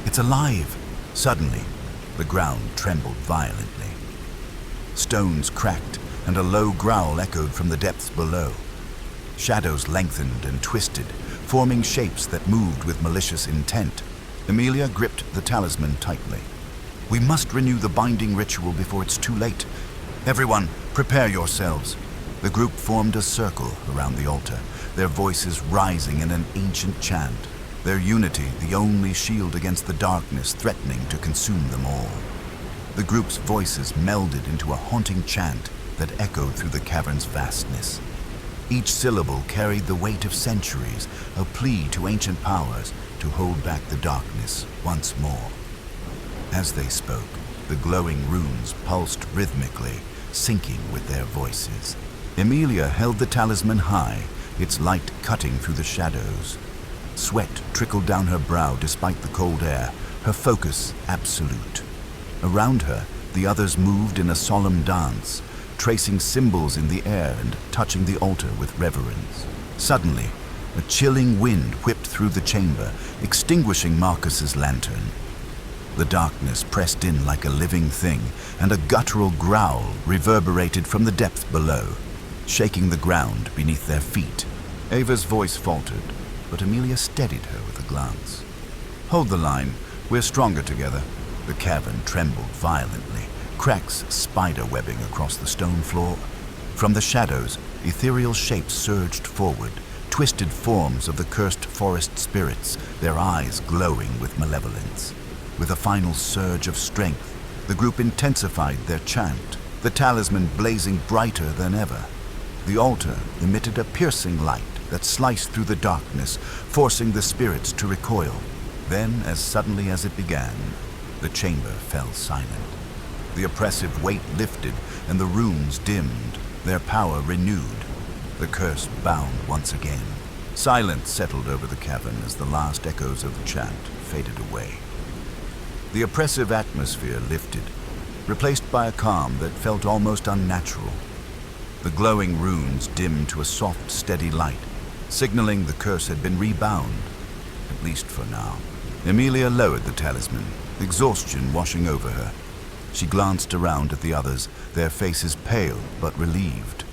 It's alive." Suddenly, the ground trembled violently. Stones cracked, and a low growl echoed from the depths below. Shadows lengthened and twisted, forming shapes that moved with malicious intent. Emilia gripped the talisman tightly. "We must renew the binding ritual before it's too late. Everyone, prepare yourselves." The group formed a circle around the altar, their voices rising in an ancient chant, their unity the only shield against the darkness threatening to consume them all. The group's voices melded into a haunting chant that echoed through the cavern's vastness. Each syllable carried the weight of centuries, a plea to ancient powers to hold back the darkness once more. As they spoke, the glowing runes pulsed rhythmically, syncing with their voices. Emilia held the talisman high, its light cutting through the shadows. Sweat trickled down her brow despite the cold air, her focus absolute. Around her, the others moved in a solemn dance, tracing symbols in the air and touching the altar with reverence. Suddenly, a chilling wind whipped through the chamber, extinguishing Marcus's lantern. The darkness pressed in like a living thing, and a guttural growl reverberated from the depth below, shaking the ground beneath their feet. Ava's voice faltered, but Emilia steadied her with a glance. "Hold the line. We're stronger together." The cavern trembled violently, cracks spider-webbing across the stone floor. From the shadows, ethereal shapes surged forward, twisted forms of the cursed forest spirits, their eyes glowing with malevolence. With a final surge of strength, the group intensified their chant, the talisman blazing brighter than ever. The altar emitted a piercing light that sliced through the darkness, forcing the spirits to recoil. Then, as suddenly as it began, the chamber fell silent. The oppressive weight lifted, and the runes dimmed, their power renewed. The curse bound once again. Silence settled over the cavern as the last echoes of the chant faded away. The oppressive atmosphere lifted, replaced by a calm that felt almost unnatural. The glowing runes dimmed to a soft, steady light, signaling the curse had been rebound, at least for now. Emilia lowered the talisman, exhaustion washing over her. She glanced around at the others, their faces pale but relieved.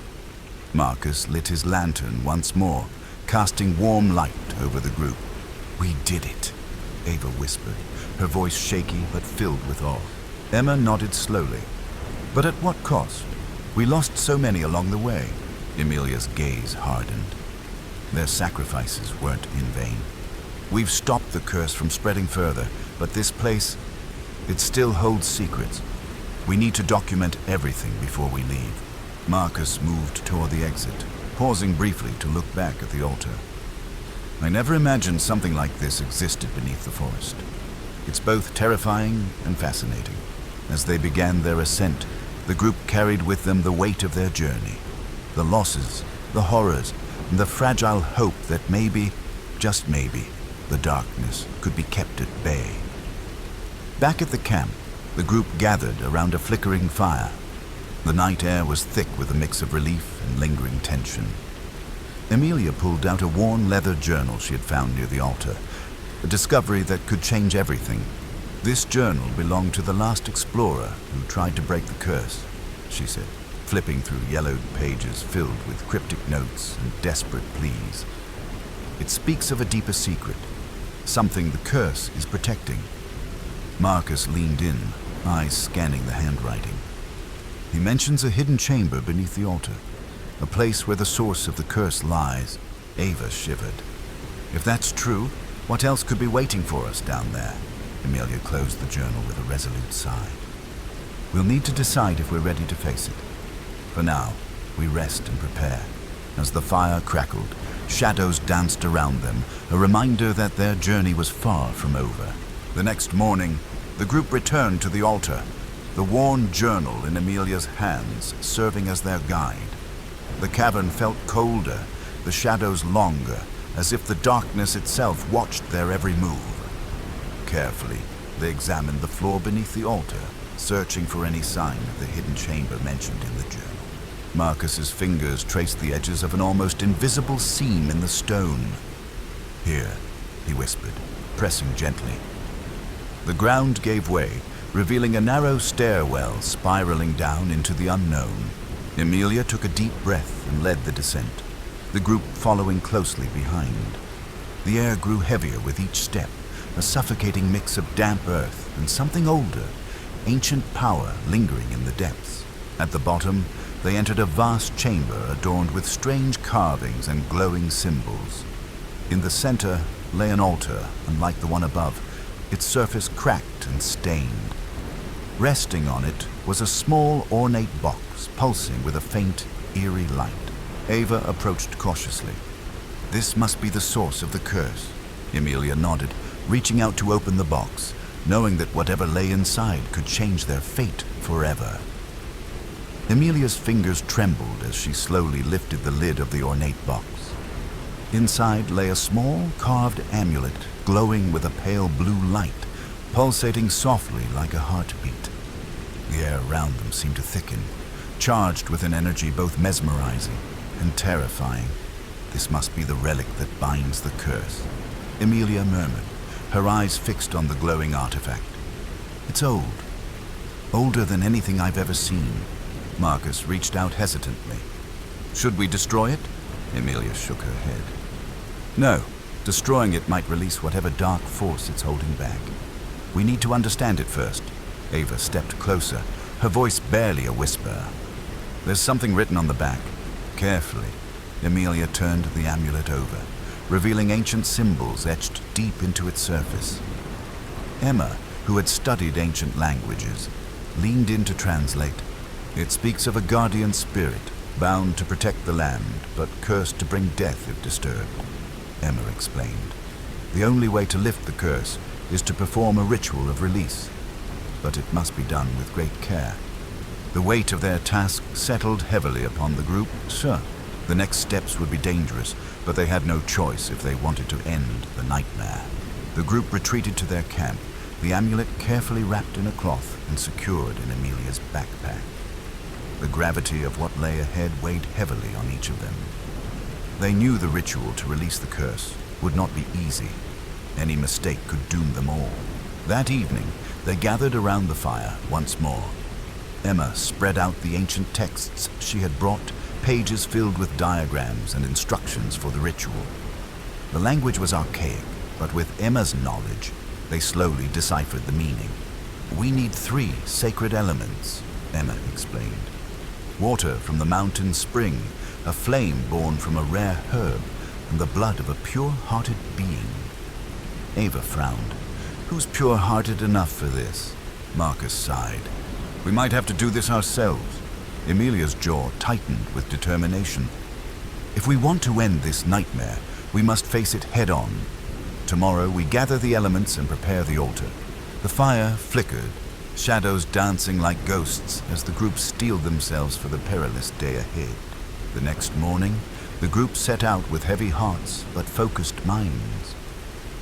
Marcus lit his lantern once more, casting warm light over the group. "We did it," Ava whispered, her voice shaky but filled with awe. Emma nodded slowly. "But at what cost? We lost so many along the way." Emilia's gaze hardened. Their sacrifices weren't in vain. "We've stopped the curse from spreading further, but this place, it still holds secrets. We need to document everything before we leave." Marcus moved toward the exit, pausing briefly to look back at the altar. "I never imagined something like this existed beneath the forest. It's both terrifying and fascinating." As they began their ascent, the group carried with them the weight of their journey, the losses, the horrors, and the fragile hope that maybe, just maybe, the darkness could be kept at bay. Back at the camp, the group gathered around a flickering fire. The night air was thick with a mix of relief and lingering tension. Emilia pulled out a worn leather journal she had found near the altar, a discovery that could change everything. This journal belonged to the last explorer who tried to break the curse, she said, flipping through yellowed pages filled with cryptic notes and desperate pleas. "It speaks of a deeper secret, something the curse is protecting." Marcus leaned in, eyes scanning the handwriting. "He mentions a hidden chamber beneath the altar, a place where the source of the curse lies." Ava shivered. "If that's true, what else could be waiting for us down there?" Emilia closed the journal with a resolute sigh. "We'll need to decide if we're ready to face it. For now, we rest and prepare." As the fire crackled, shadows danced around them, a reminder that their journey was far from over. The next morning, the group returned to the altar, the worn journal in Emilia's hands serving as their guide. The cavern felt colder, the shadows longer, as if the darkness itself watched their every move. Carefully, they examined the floor beneath the altar, searching for any sign of the hidden chamber mentioned in the journal. Marcus's fingers traced the edges of an almost invisible seam in the stone. "Here," he whispered, pressing gently. The ground gave way, revealing a narrow stairwell spiraling down into the unknown. Emilia took a deep breath and led the descent. the group following closely behind. The air grew heavier with each step, a suffocating mix of damp earth and something older, ancient power lingering in the depths. At the bottom, they entered a vast chamber adorned with strange carvings and glowing symbols. In the center lay an altar, unlike the one above, its surface cracked and stained. Resting on it was a small, ornate box, pulsing with a faint, eerie light. Ava approached cautiously. "This must be the source of the curse." Emilia nodded, reaching out to open the box, knowing that whatever lay inside could change their fate forever. Emilia's fingers trembled as she slowly lifted the lid of the ornate box. Inside lay a small, carved amulet, glowing with a pale blue light, pulsating softly like a heartbeat. The air around them seemed to thicken, charged with an energy both mesmerizing and terrifying. "This must be the relic that binds the curse," Emilia murmured, her eyes fixed on the glowing artifact. "It's old. Older than anything I've ever seen." Marcus reached out hesitantly. "Should we destroy it?" Emilia shook her head. "No. Destroying it might release whatever dark force it's holding back. We need to understand it first." Ava stepped closer, her voice barely a whisper. "There's something written on the back." Carefully, Emilia turned the amulet over, revealing ancient symbols etched deep into its surface. Emma, who had studied ancient languages, leaned in to translate. "It speaks of a guardian spirit, bound to protect the land, but cursed to bring death if disturbed," Emma explained. "The only way to lift the curse is to perform a ritual of release, but it must be done with great care." The weight of their task settled heavily upon the group. Sure, the next steps would be dangerous, but they had no choice if they wanted to end the nightmare. The group retreated to their camp, the amulet carefully wrapped in a cloth and secured in Emilia's backpack. The gravity of what lay ahead weighed heavily on each of them. They knew the ritual to release the curse would not be easy. Any mistake could doom them all. That evening, they gathered around the fire once more. Emma spread out the ancient texts she had brought, pages filled with diagrams and instructions for the ritual. The language was archaic, but with Emma's knowledge, they slowly deciphered the meaning. "We need 3 sacred elements," Emma explained. "Water from the mountain spring, a flame born from a rare herb, and the blood of a pure-hearted being." Ava frowned. "Who's pure-hearted enough for this?" Marcus sighed. "We might have to do this ourselves." Emilia's jaw tightened with determination. "If we want to end this nightmare, we must face it head-on. Tomorrow we gather the elements and prepare the altar." The fire flickered, shadows dancing like ghosts as the group steeled themselves for the perilous day ahead. The next morning, the group set out with heavy hearts but focused minds.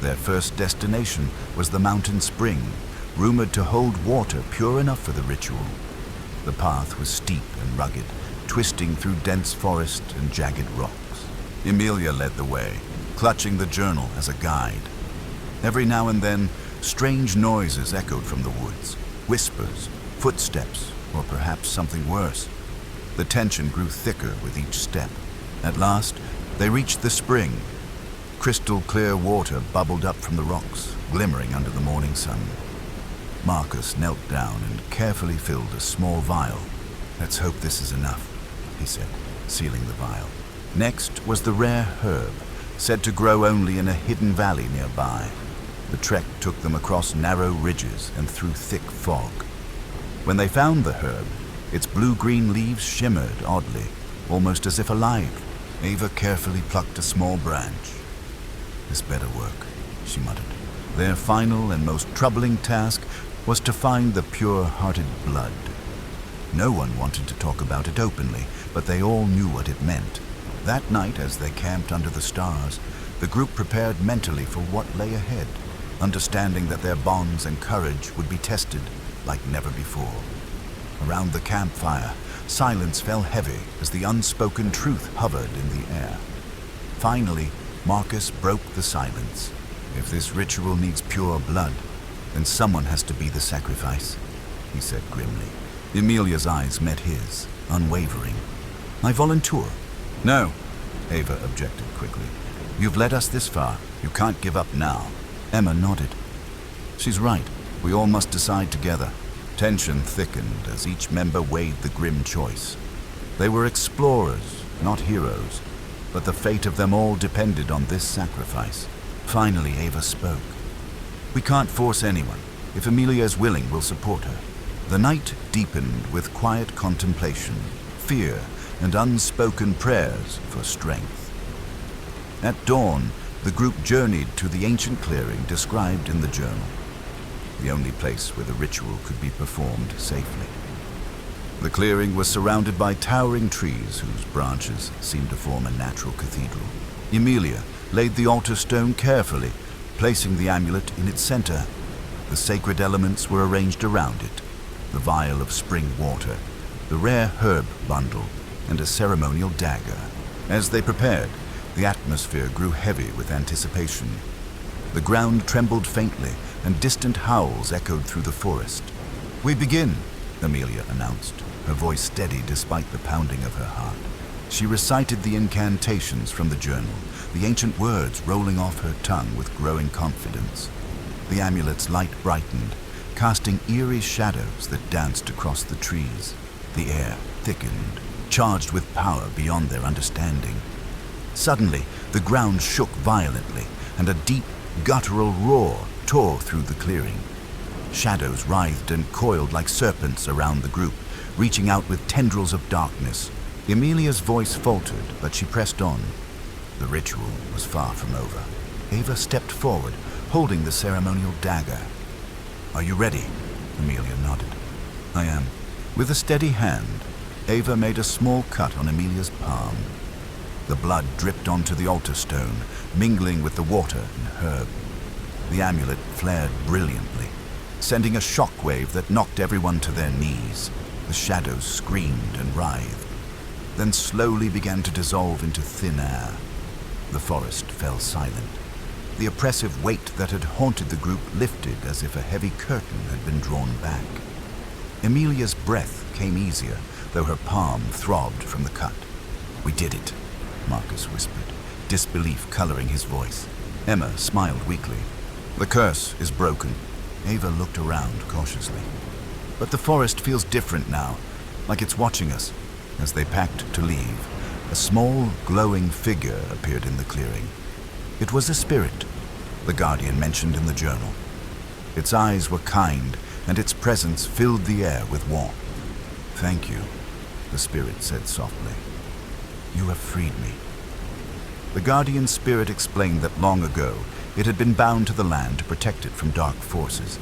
Their first destination was the mountain spring, rumored to hold water pure enough for the ritual. The path was steep and rugged, twisting through dense forest and jagged rocks. Emilia led the way, clutching the journal as a guide. Every now and then, strange noises echoed from the woods, whispers, footsteps, or perhaps something worse. The tension grew thicker with each step. At last, they reached the spring. Crystal clear water bubbled up from the rocks, glimmering under the morning sun. Marcus knelt down and carefully filled a small vial. "Let's hope this is enough," he said, sealing the vial. Next was the rare herb, said to grow only in a hidden valley nearby. The trek took them across narrow ridges and through thick fog. When they found the herb, its blue-green leaves shimmered oddly, almost as if alive. Ava carefully plucked a small branch. "This better work," she muttered. Their final and most troubling task was to find the pure-hearted blood. No one wanted to talk about it openly, but they all knew what it meant. That night, as they camped under the stars, the group prepared mentally for what lay ahead, understanding that their bonds and courage would be tested like never before. Around the campfire, silence fell heavy as the unspoken truth hovered in the air. Finally, Marcus broke the silence. "If this ritual needs pure blood, then someone has to be the sacrifice," he said grimly. Emilia's eyes met his, unwavering. "I volunteer." "No, Ava objected quickly. You've led us this far. You can't give up now. Emma nodded. She's right. We all must decide together. Tension thickened as each member weighed the grim choice. They were explorers, not heroes, but the fate of them all depended on this sacrifice. Finally, Ava spoke. We can't force anyone. If Amelia is willing, we'll support her. The night deepened with quiet contemplation, fear, and unspoken prayers for strength. At dawn, the group journeyed to the ancient clearing described in the journal, the only place where the ritual could be performed safely. The clearing was surrounded by towering trees whose branches seemed to form a natural cathedral. Emilia laid the altar stone carefully, placing the amulet in its center. The sacred elements were arranged around it: the vial of spring water, the rare herb bundle, and a ceremonial dagger. As they prepared, the atmosphere grew heavy with anticipation. The ground trembled faintly, and distant howls echoed through the forest. We begin, Amelia announced, her voice steady despite the pounding of her heart. She recited the incantations from the journal, the ancient words rolling off her tongue with growing confidence. The amulet's light brightened, casting eerie shadows that danced across the trees. The air thickened, charged with power beyond their understanding. Suddenly, the ground shook violently, and a deep, guttural roar tore through the clearing. Shadows writhed and coiled like serpents around the group, reaching out with tendrils of darkness. Emilia's voice faltered, but she pressed on. The ritual was far from over. Ava stepped forward, holding the ceremonial dagger. Are you ready? Emilia nodded. I am. With a steady hand, Ava made a small cut on Emilia's palm. The blood dripped onto the altar stone, mingling with the water and herb. The amulet flared brilliantly, sending a shockwave that knocked everyone to their knees. The shadows screamed and writhed, then slowly began to dissolve into thin air. The forest fell silent. The oppressive weight that had haunted the group lifted as if a heavy curtain had been drawn back. Emilia's breath came easier, though her palm throbbed from the cut. We did it, Marcus whispered, disbelief coloring his voice. Emma smiled weakly. The curse is broken. Ava looked around cautiously. But the forest feels different now, like it's watching us. As they packed to leave, a small, glowing figure appeared in the clearing. It was a spirit, the Guardian mentioned in the journal. Its eyes were kind, and its presence filled the air with warmth. Thank you, the spirit said softly. You have freed me. The Guardian spirit explained that long ago it had been bound to the land to protect it from dark forces.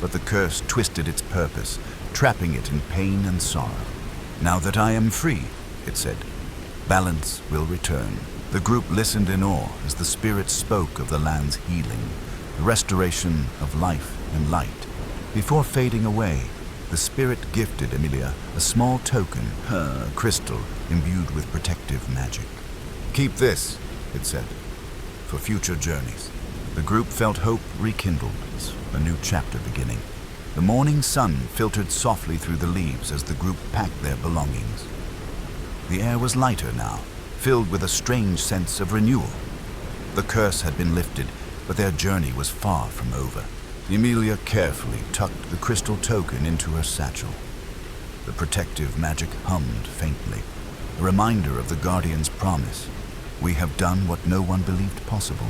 But the curse twisted its purpose, trapping it in pain and sorrow. Now that I am free, it said, balance will return. The group listened in awe as the spirit spoke of the land's healing, the restoration of life and light. Before fading away, the spirit gifted Emilia a small token, a crystal imbued with protective magic. Keep this, it said, for future journeys. The group felt hope rekindled, a new chapter beginning. The morning sun filtered softly through the leaves as the group packed their belongings. The air was lighter now, filled with a strange sense of renewal. The curse had been lifted, but their journey was far from over. Emilia carefully tucked the crystal token into her satchel. The protective magic hummed faintly, a reminder of the Guardian's promise. We have done what no one believed possible,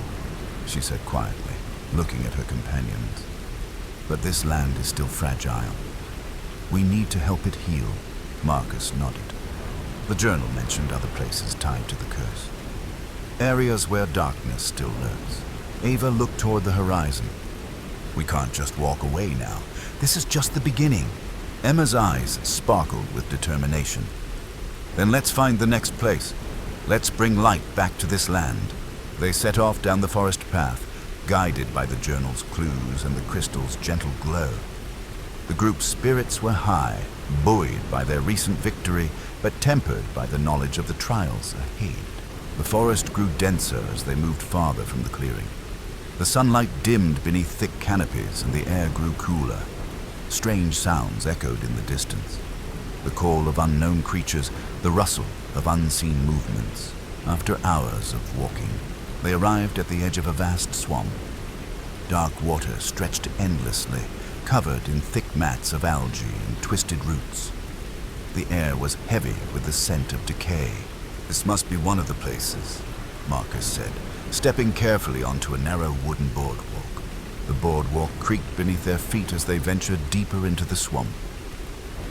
she said quietly, looking at her companions. But this land is still fragile. We need to help it heal. Marcus nodded. The journal mentioned other places tied to the curse. Areas where darkness still lurks. Ava looked toward the horizon. We can't just walk away now. This is just the beginning. Emma's eyes sparkled with determination. Then let's find the next place. Let's bring light back to this land. They set off down the forest path, guided by the journal's clues and the crystal's gentle glow. The group's spirits were high, buoyed by their recent victory, but tempered by the knowledge of the trials ahead. The forest grew denser as they moved farther from the clearing. The sunlight dimmed beneath thick canopies and the air grew cooler. Strange sounds echoed in the distance. The call of unknown creatures, the rustle of unseen movements. After hours of walking, they arrived at the edge of a vast swamp. Dark water stretched endlessly, covered in thick mats of algae and twisted roots. The air was heavy with the scent of decay. "This must be one of the places," Marcus said, stepping carefully onto a narrow wooden boardwalk. The boardwalk creaked beneath their feet as they ventured deeper into the swamp.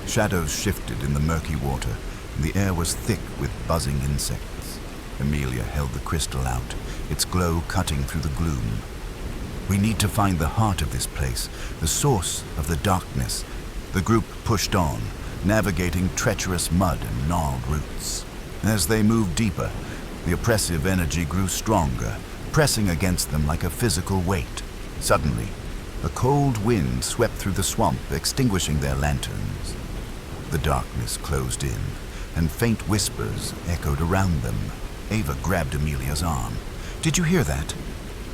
Shadows shifted in the murky water, and the air was thick with buzzing insects. Amelia held the crystal out, its glow cutting through the gloom. "We need to find the heart of this place, the source of the darkness." The group pushed on, navigating treacherous mud and gnarled roots. As they moved deeper, the oppressive energy grew stronger, pressing against them like a physical weight. Suddenly, a cold wind swept through the swamp, extinguishing their lanterns. The darkness closed in, and faint whispers echoed around them. Ava grabbed Amelia's arm. "Did you hear that?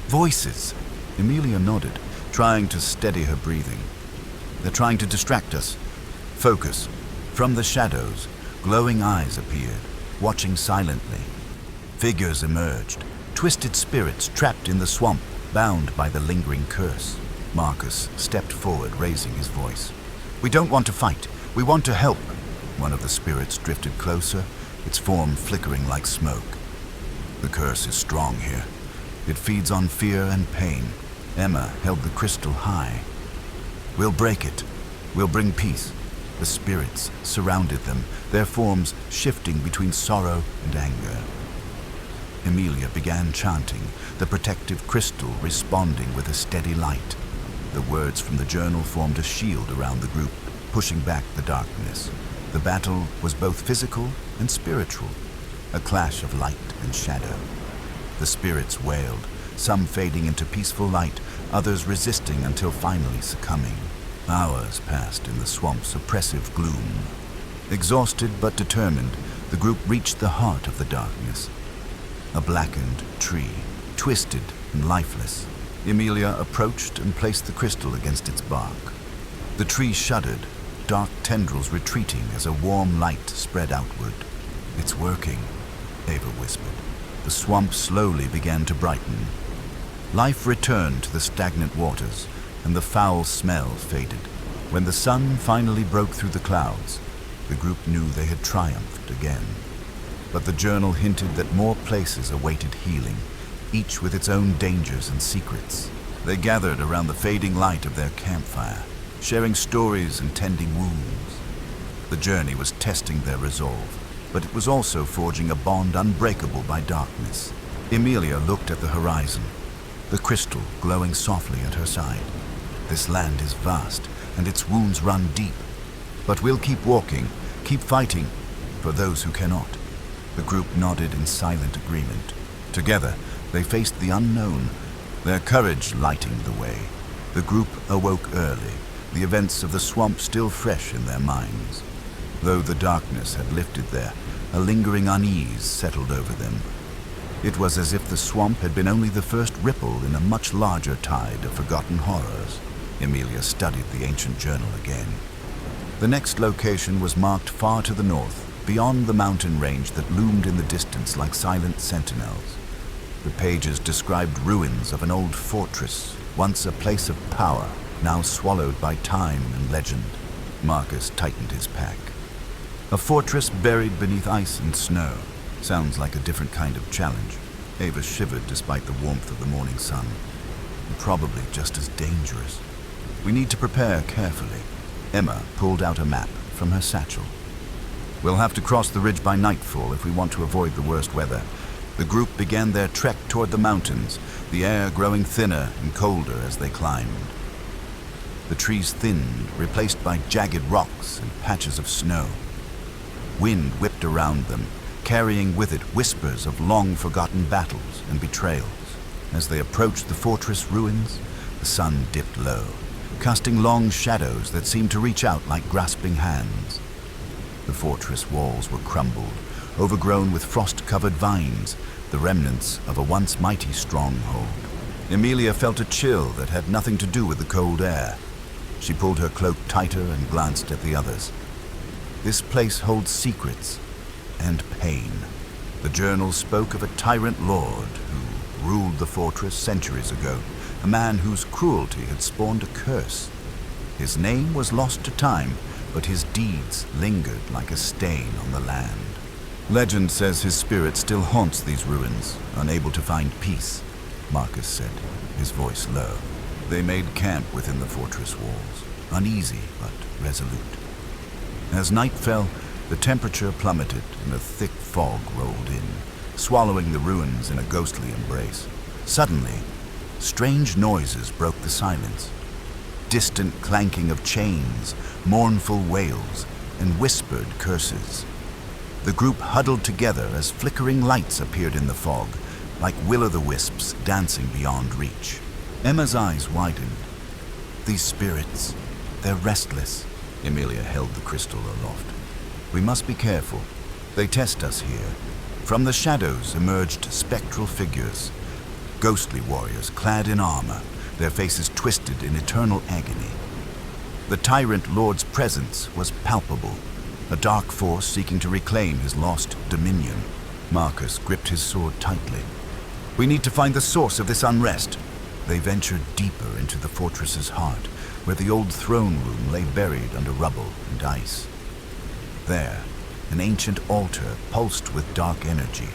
Voices!" Amelia nodded, trying to steady her breathing. "They're trying to distract us. Focus." From the shadows, glowing eyes appeared, watching silently. Figures emerged, twisted spirits trapped in the swamp, bound by the lingering curse. Marcus stepped forward, raising his voice. "We don't want to fight. We want to help." One of the spirits drifted closer, its form flickering like smoke. "The curse is strong here. It feeds on fear and pain." Emma held the crystal high. "We'll break it. We'll bring peace." The spirits surrounded them, their forms shifting between sorrow and anger. Amelia began chanting, the protective crystal responding with a steady light. The words from the journal formed a shield around the group, pushing back the darkness. The battle was both physical and spiritual, a clash of light and shadow. The spirits wailed, some fading into peaceful light, others resisting until finally succumbing. Hours passed in the swamp's oppressive gloom. Exhausted but determined, the group reached the heart of the darkness. A blackened tree, twisted and lifeless. Amelia approached and placed the crystal against its bark. The tree shuddered, dark tendrils retreating as a warm light spread outward. "It's working," Ava whispered. The swamp slowly began to brighten. Life returned to the stagnant waters, and the foul smell faded. When the sun finally broke through the clouds, the group knew they had triumphed again. But the journal hinted that more places awaited healing, each with its own dangers and secrets. They gathered around the fading light of their campfire, sharing stories and tending wounds. The journey was testing their resolve, but it was also forging a bond unbreakable by darkness. Amelia looked at the horizon, the crystal glowing softly at her side. "This land is vast, and its wounds run deep. But we'll keep walking, keep fighting, for those who cannot." The group nodded in silent agreement. Together, they faced the unknown, their courage lighting the way. The group awoke early, the events of the swamp still fresh in their minds. Though the darkness had lifted there, a lingering unease settled over them. It was as if the swamp had been only the first ripple in a much larger tide of forgotten horrors. Amelia studied the ancient journal again. The next location was marked far to the north, beyond the mountain range that loomed in the distance like silent sentinels. The pages described ruins of an old fortress, once a place of power, now swallowed by time and legend. Marcus tightened his pack. A fortress buried beneath ice and snow. Sounds like a different kind of challenge. Ava shivered despite the warmth of the morning sun. And probably just as dangerous. "We need to prepare carefully." Emma pulled out a map from her satchel. "We'll have to cross the ridge by nightfall if we want to avoid the worst weather." The group began their trek toward the mountains, the air growing thinner and colder as they climbed. The trees thinned, replaced by jagged rocks and patches of snow. Wind whipped around them, carrying with it whispers of long-forgotten battles and betrayals. As they approached the fortress ruins, the sun dipped low, casting long shadows that seemed to reach out like grasping hands. The fortress walls were crumbled, overgrown with frost-covered vines, the remnants of a once mighty stronghold. Amelia felt a chill that had nothing to do with the cold air. She pulled her cloak tighter and glanced at the others. This place holds secrets and pain. The journal spoke of a tyrant lord who ruled the fortress centuries ago, a man whose cruelty had spawned a curse. His name was lost to time, but his deeds lingered like a stain on the land. Legend says his spirit still haunts these ruins, unable to find peace, Marcus said, his voice low. They made camp within the fortress walls, uneasy but resolute. As night fell, the temperature plummeted and a thick fog rolled in, swallowing the ruins in a ghostly embrace. Suddenly, strange noises broke the silence. Distant clanking of chains, mournful wails, and whispered curses. The group huddled together as flickering lights appeared in the fog, like will-o'-the-wisps dancing beyond reach. Emma's eyes widened. These spirits, they're restless. Emilia held the crystal aloft. We must be careful. They test us here. From the shadows emerged spectral figures, ghostly warriors clad in armor, their faces twisted in eternal agony. The tyrant lord's presence was palpable, a dark force seeking to reclaim his lost dominion. Marcus gripped his sword tightly. We need to find the source of this unrest. They ventured deeper into the fortress's heart, where the old throne room lay buried under rubble and ice. There, an ancient altar pulsed with dark energy,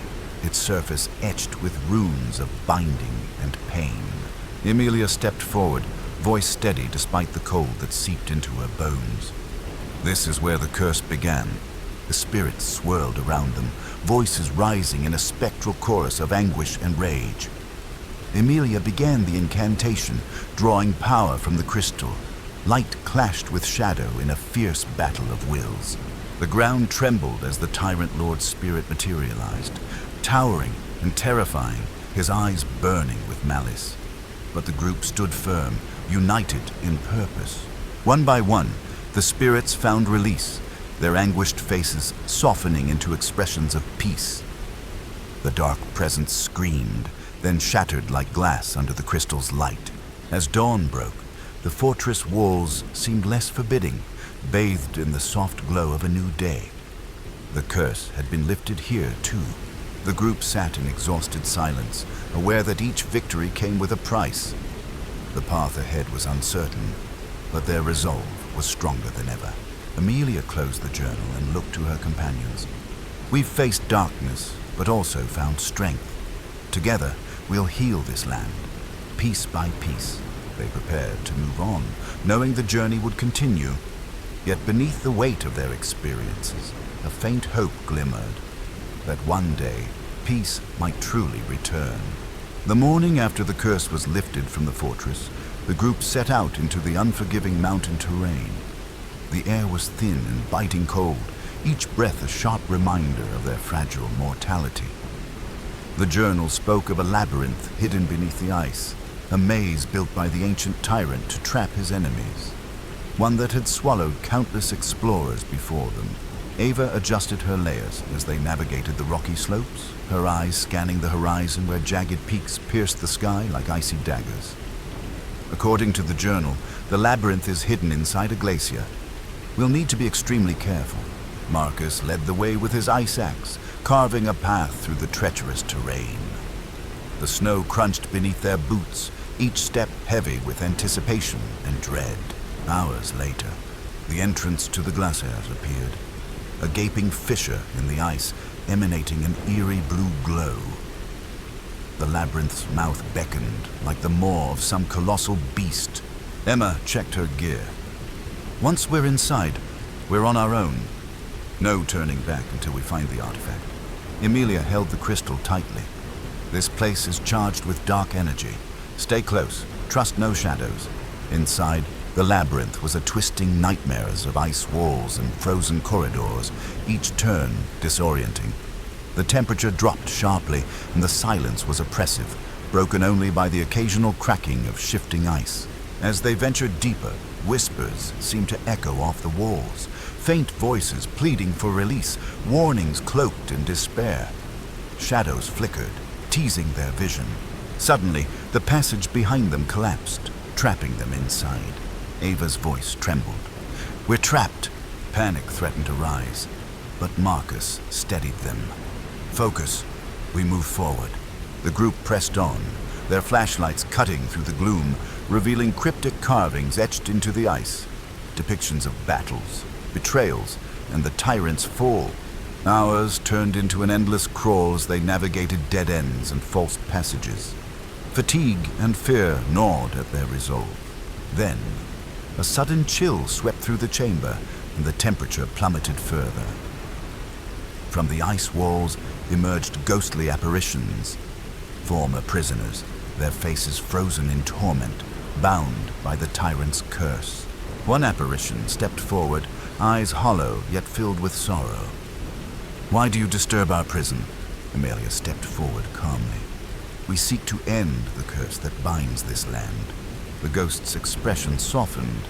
its surface etched with runes of binding and pain. Emilia stepped forward, voice steady despite the cold that seeped into her bones. This is where the curse began. The spirits swirled around them, voices rising in a spectral chorus of anguish and rage. Emilia began the incantation, drawing power from the crystal. Light clashed with shadow in a fierce battle of wills. The ground trembled as the tyrant lord's spirit materialized, towering and terrifying, his eyes burning with malice. But the group stood firm, united in purpose. One by one, the spirits found release, their anguished faces softening into expressions of peace. The dark presence screamed, then shattered like glass under the crystal's light. As dawn broke, the fortress walls seemed less forbidding, bathed in the soft glow of a new day. The curse had been lifted here, too. The group sat in exhausted silence, aware that each victory came with a price. The path ahead was uncertain, but their resolve was stronger than ever. Emilia closed the journal and looked to her companions. We've faced darkness, but also found strength. Together, we'll heal this land, piece by piece. They prepared to move on, knowing the journey would continue. Yet beneath the weight of their experiences, a faint hope glimmered, that one day, peace might truly return. The morning after the curse was lifted from the fortress, the group set out into the unforgiving mountain terrain. The air was thin and biting cold, each breath a sharp reminder of their fragile mortality. The journal spoke of a labyrinth hidden beneath the ice, a maze built by the ancient tyrant to trap his enemies, one that had swallowed countless explorers before them. Ava adjusted her layers as they navigated the rocky slopes, her eyes scanning the horizon where jagged peaks pierced the sky like icy daggers. According to the journal, the labyrinth is hidden inside a glacier. We'll need to be extremely careful. Marcus led the way with his ice axe, carving a path through the treacherous terrain. The snow crunched beneath their boots, each step heavy with anticipation and dread. Hours later, the entrance to the glaciers appeared, a gaping fissure in the ice emanating an eerie blue glow. The labyrinth's mouth beckoned like the maw of some colossal beast. Emma checked her gear. Once we're inside, we're on our own. No turning back until we find the artifact. Emilia held the crystal tightly. This place is charged with dark energy. Stay close, trust no shadows. Inside, the labyrinth was a twisting nightmares of ice walls and frozen corridors, each turn disorienting. The temperature dropped sharply, and the silence was oppressive, broken only by the occasional cracking of shifting ice. As they ventured deeper, whispers seemed to echo off the walls, faint voices pleading for release, warnings cloaked in despair. Shadows flickered, teasing their vision. Suddenly, the passage behind them collapsed, trapping them inside. Ava's voice trembled. We're trapped. Panic threatened to rise, but Marcus steadied them. Focus. We move forward. The group pressed on, their flashlights cutting through the gloom, revealing cryptic carvings etched into the ice, depictions of battles, betrayals, and the tyrant's fall. Hours turned into an endless crawl as they navigated dead ends and false passages. Fatigue and fear gnawed at their resolve. Then, a sudden chill swept through the chamber, and the temperature plummeted further. From the ice walls emerged ghostly apparitions, former prisoners, their faces frozen in torment, bound by the tyrant's curse. One apparition stepped forward, eyes hollow yet filled with sorrow. "Why do you disturb our prison?" Amelia stepped forward calmly. "We seek to end the curse that binds this land." The ghost's expression softened.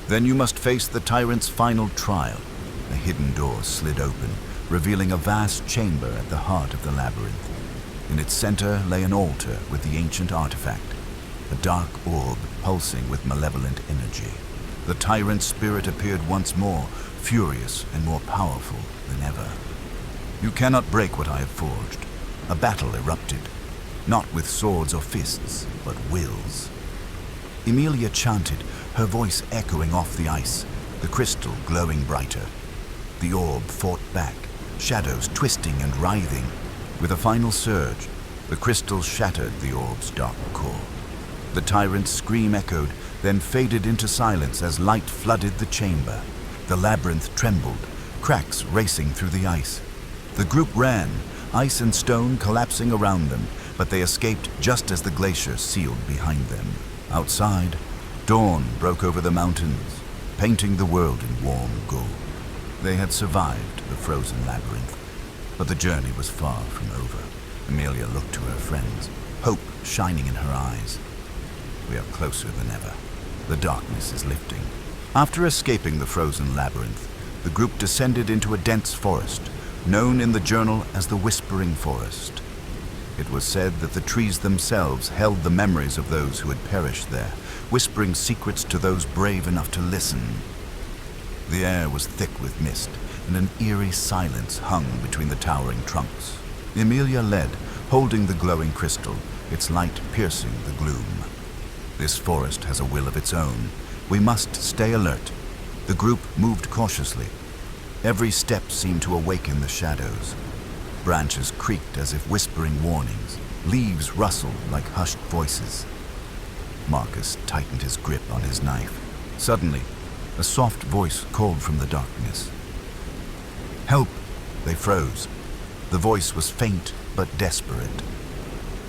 "Then you must face the tyrant's final trial." A hidden door slid open, revealing a vast chamber at the heart of the labyrinth. In its center lay an altar with the ancient artifact, a dark orb pulsing with malevolent energy. The tyrant's spirit appeared once more, furious and more powerful than ever. "You cannot break what I have forged." A battle erupted, not with swords or fists, but wills. Emilia chanted, her voice echoing off the ice, the crystal glowing brighter. The orb fought back, shadows twisting and writhing. With a final surge, the crystal shattered the orb's dark core. The tyrant's scream echoed, then faded into silence as light flooded the chamber. The labyrinth trembled, cracks racing through the ice. The group ran, ice and stone collapsing around them, but they escaped just as the glacier sealed behind them. Outside, dawn broke over the mountains, painting the world in warm gold. They had survived the frozen labyrinth, but the journey was far from over. Amelia looked to her friends, hope shining in her eyes. "We are closer than ever. The darkness is lifting." After escaping the frozen labyrinth, the group descended into a dense forest, known in the journal as the Whispering Forest. It was said that the trees themselves held the memories of those who had perished there, whispering secrets to those brave enough to listen. The air was thick with mist, and an eerie silence hung between the towering trunks. Emilia led, holding the glowing crystal, its light piercing the gloom. "This forest has a will of its own. We must stay alert." The group moved cautiously. Every step seemed to awaken the shadows. Branches creaked as if whispering warnings. Leaves rustled like hushed voices. Marcus tightened his grip on his knife. Suddenly, a soft voice called from the darkness. "Help!" They froze. The voice was faint but desperate.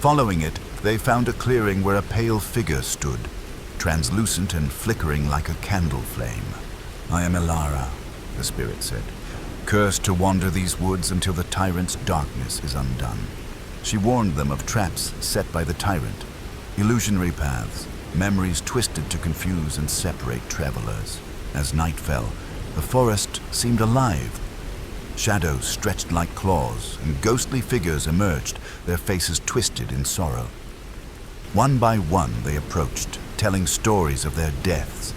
Following it, they found a clearing where a pale figure stood, translucent and flickering like a candle flame. "I am Elara," the spirit said, "cursed to wander these woods until the tyrant's darkness is undone." She warned them of traps set by the tyrant, illusionary paths, memories twisted to confuse and separate travelers. As night fell, the forest seemed alive. Shadows stretched like claws, and ghostly figures emerged, their faces twisted in sorrow. One by one they approached, telling stories of their deaths,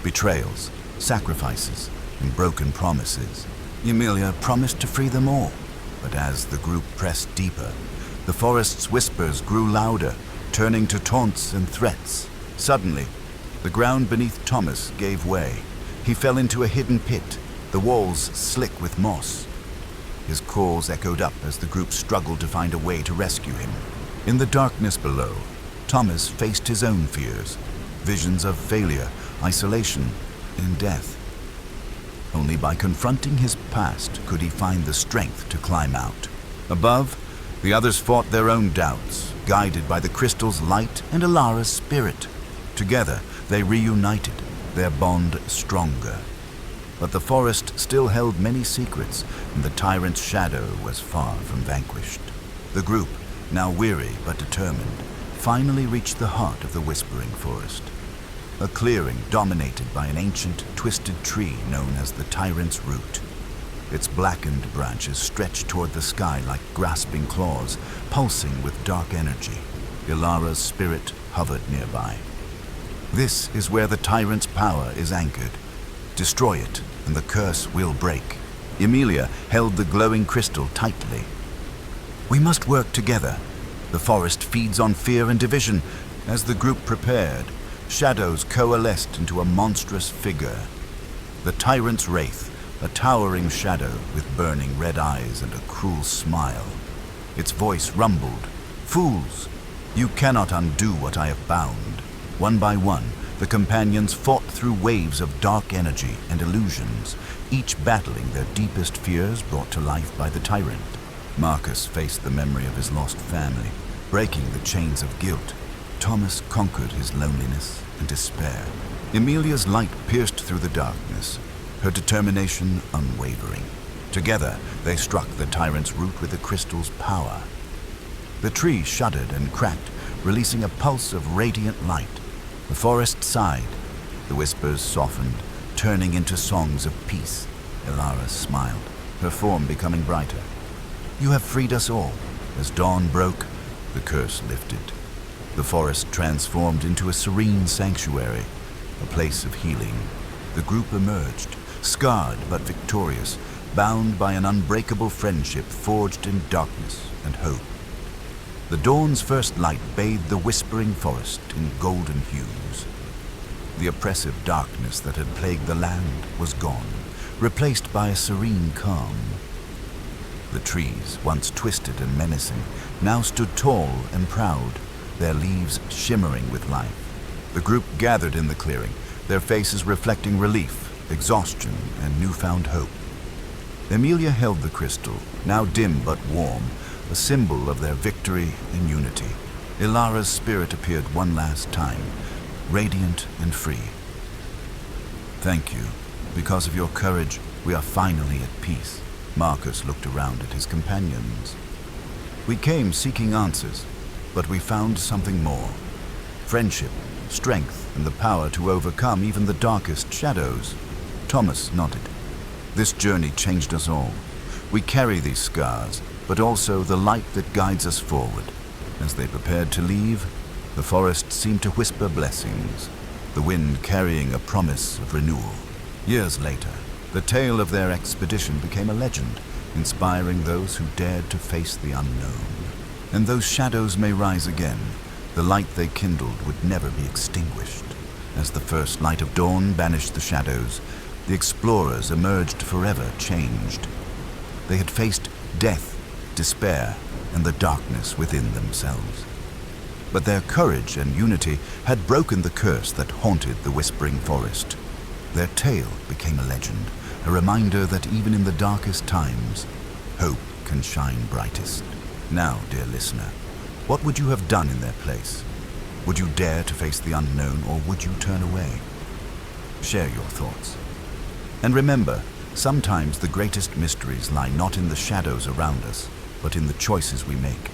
betrayals, sacrifices, and broken promises. Emilia promised to free them all, but as the group pressed deeper, the forest's whispers grew louder, turning to taunts and threats. Suddenly, the ground beneath Thomas gave way. He fell into a hidden pit, the walls slick with moss. His calls echoed up as the group struggled to find a way to rescue him. In the darkness below, Thomas faced his own fears, visions of failure, isolation, and death. Only by confronting his past could he find the strength to climb out. Above, the others fought their own doubts, guided by the crystal's light and Elara's spirit. Together, they reunited, their bond stronger. But the forest still held many secrets, and the tyrant's shadow was far from vanquished. The group, now weary but determined, finally reached the heart of the Whispering Forest. A clearing dominated by an ancient, twisted tree known as the Tyrant's Root. Its blackened branches stretched toward the sky like grasping claws, pulsing with dark energy. Elara's spirit hovered nearby. "This is where the tyrant's power is anchored. Destroy it, and the curse will break." Emilia held the glowing crystal tightly. We must work together. The forest feeds on fear and division. As the group prepared, shadows coalesced into a monstrous figure. The tyrant's wraith, a towering shadow with burning red eyes and a cruel smile. Its voice rumbled, "Fools, you cannot undo what I have bound." One by one, the companions fought through waves of dark energy and illusions, each battling their deepest fears brought to life by the tyrant. Marcus faced the memory of his lost family, breaking the chains of guilt. Thomas conquered his loneliness and despair. Emilia's light pierced through the darkness, her determination unwavering. Together, they struck the tyrant's root with the crystal's power. The tree shuddered and cracked, releasing a pulse of radiant light. The forest sighed. The whispers softened, turning into songs of peace. Ilara smiled, her form becoming brighter. "You have freed us all." As dawn broke, the curse lifted. The forest transformed into a serene sanctuary, a place of healing. The group emerged, scarred but victorious, bound by an unbreakable friendship forged in darkness and hope. The dawn's first light bathed the whispering forest in golden hues. The oppressive darkness that had plagued the land was gone, replaced by a serene calm. The trees, once twisted and menacing, now stood tall and proud, their leaves shimmering with life. The group gathered in the clearing, their faces reflecting relief, exhaustion, and newfound hope. Emilia held the crystal, now dim but warm, a symbol of their victory and unity. Ilara's spirit appeared one last time, radiant and free. "Thank you. Because of your courage, we are finally at peace." Marcus looked around at his companions. "We came seeking answers, but we found something more. Friendship, strength, and the power to overcome even the darkest shadows." Thomas nodded. "This journey changed us all. We carry these scars, but also the light that guides us forward." As they prepared to leave, the forest seemed to whisper blessings, the wind carrying a promise of renewal. Years later, the tale of their expedition became a legend, inspiring those who dared to face the unknown. And those shadows may rise again, the light they kindled would never be extinguished. As the first light of dawn banished the shadows, the explorers emerged forever changed. They had faced death, despair, and the darkness within themselves. But their courage and unity had broken the curse that haunted the whispering forest. Their tale became a legend, a reminder that even in the darkest times, hope can shine brightest. Now, dear listener, what would you have done in their place? Would you dare to face the unknown, or would you turn away? Share your thoughts. And remember, sometimes the greatest mysteries lie not in the shadows around us, but in the choices we make.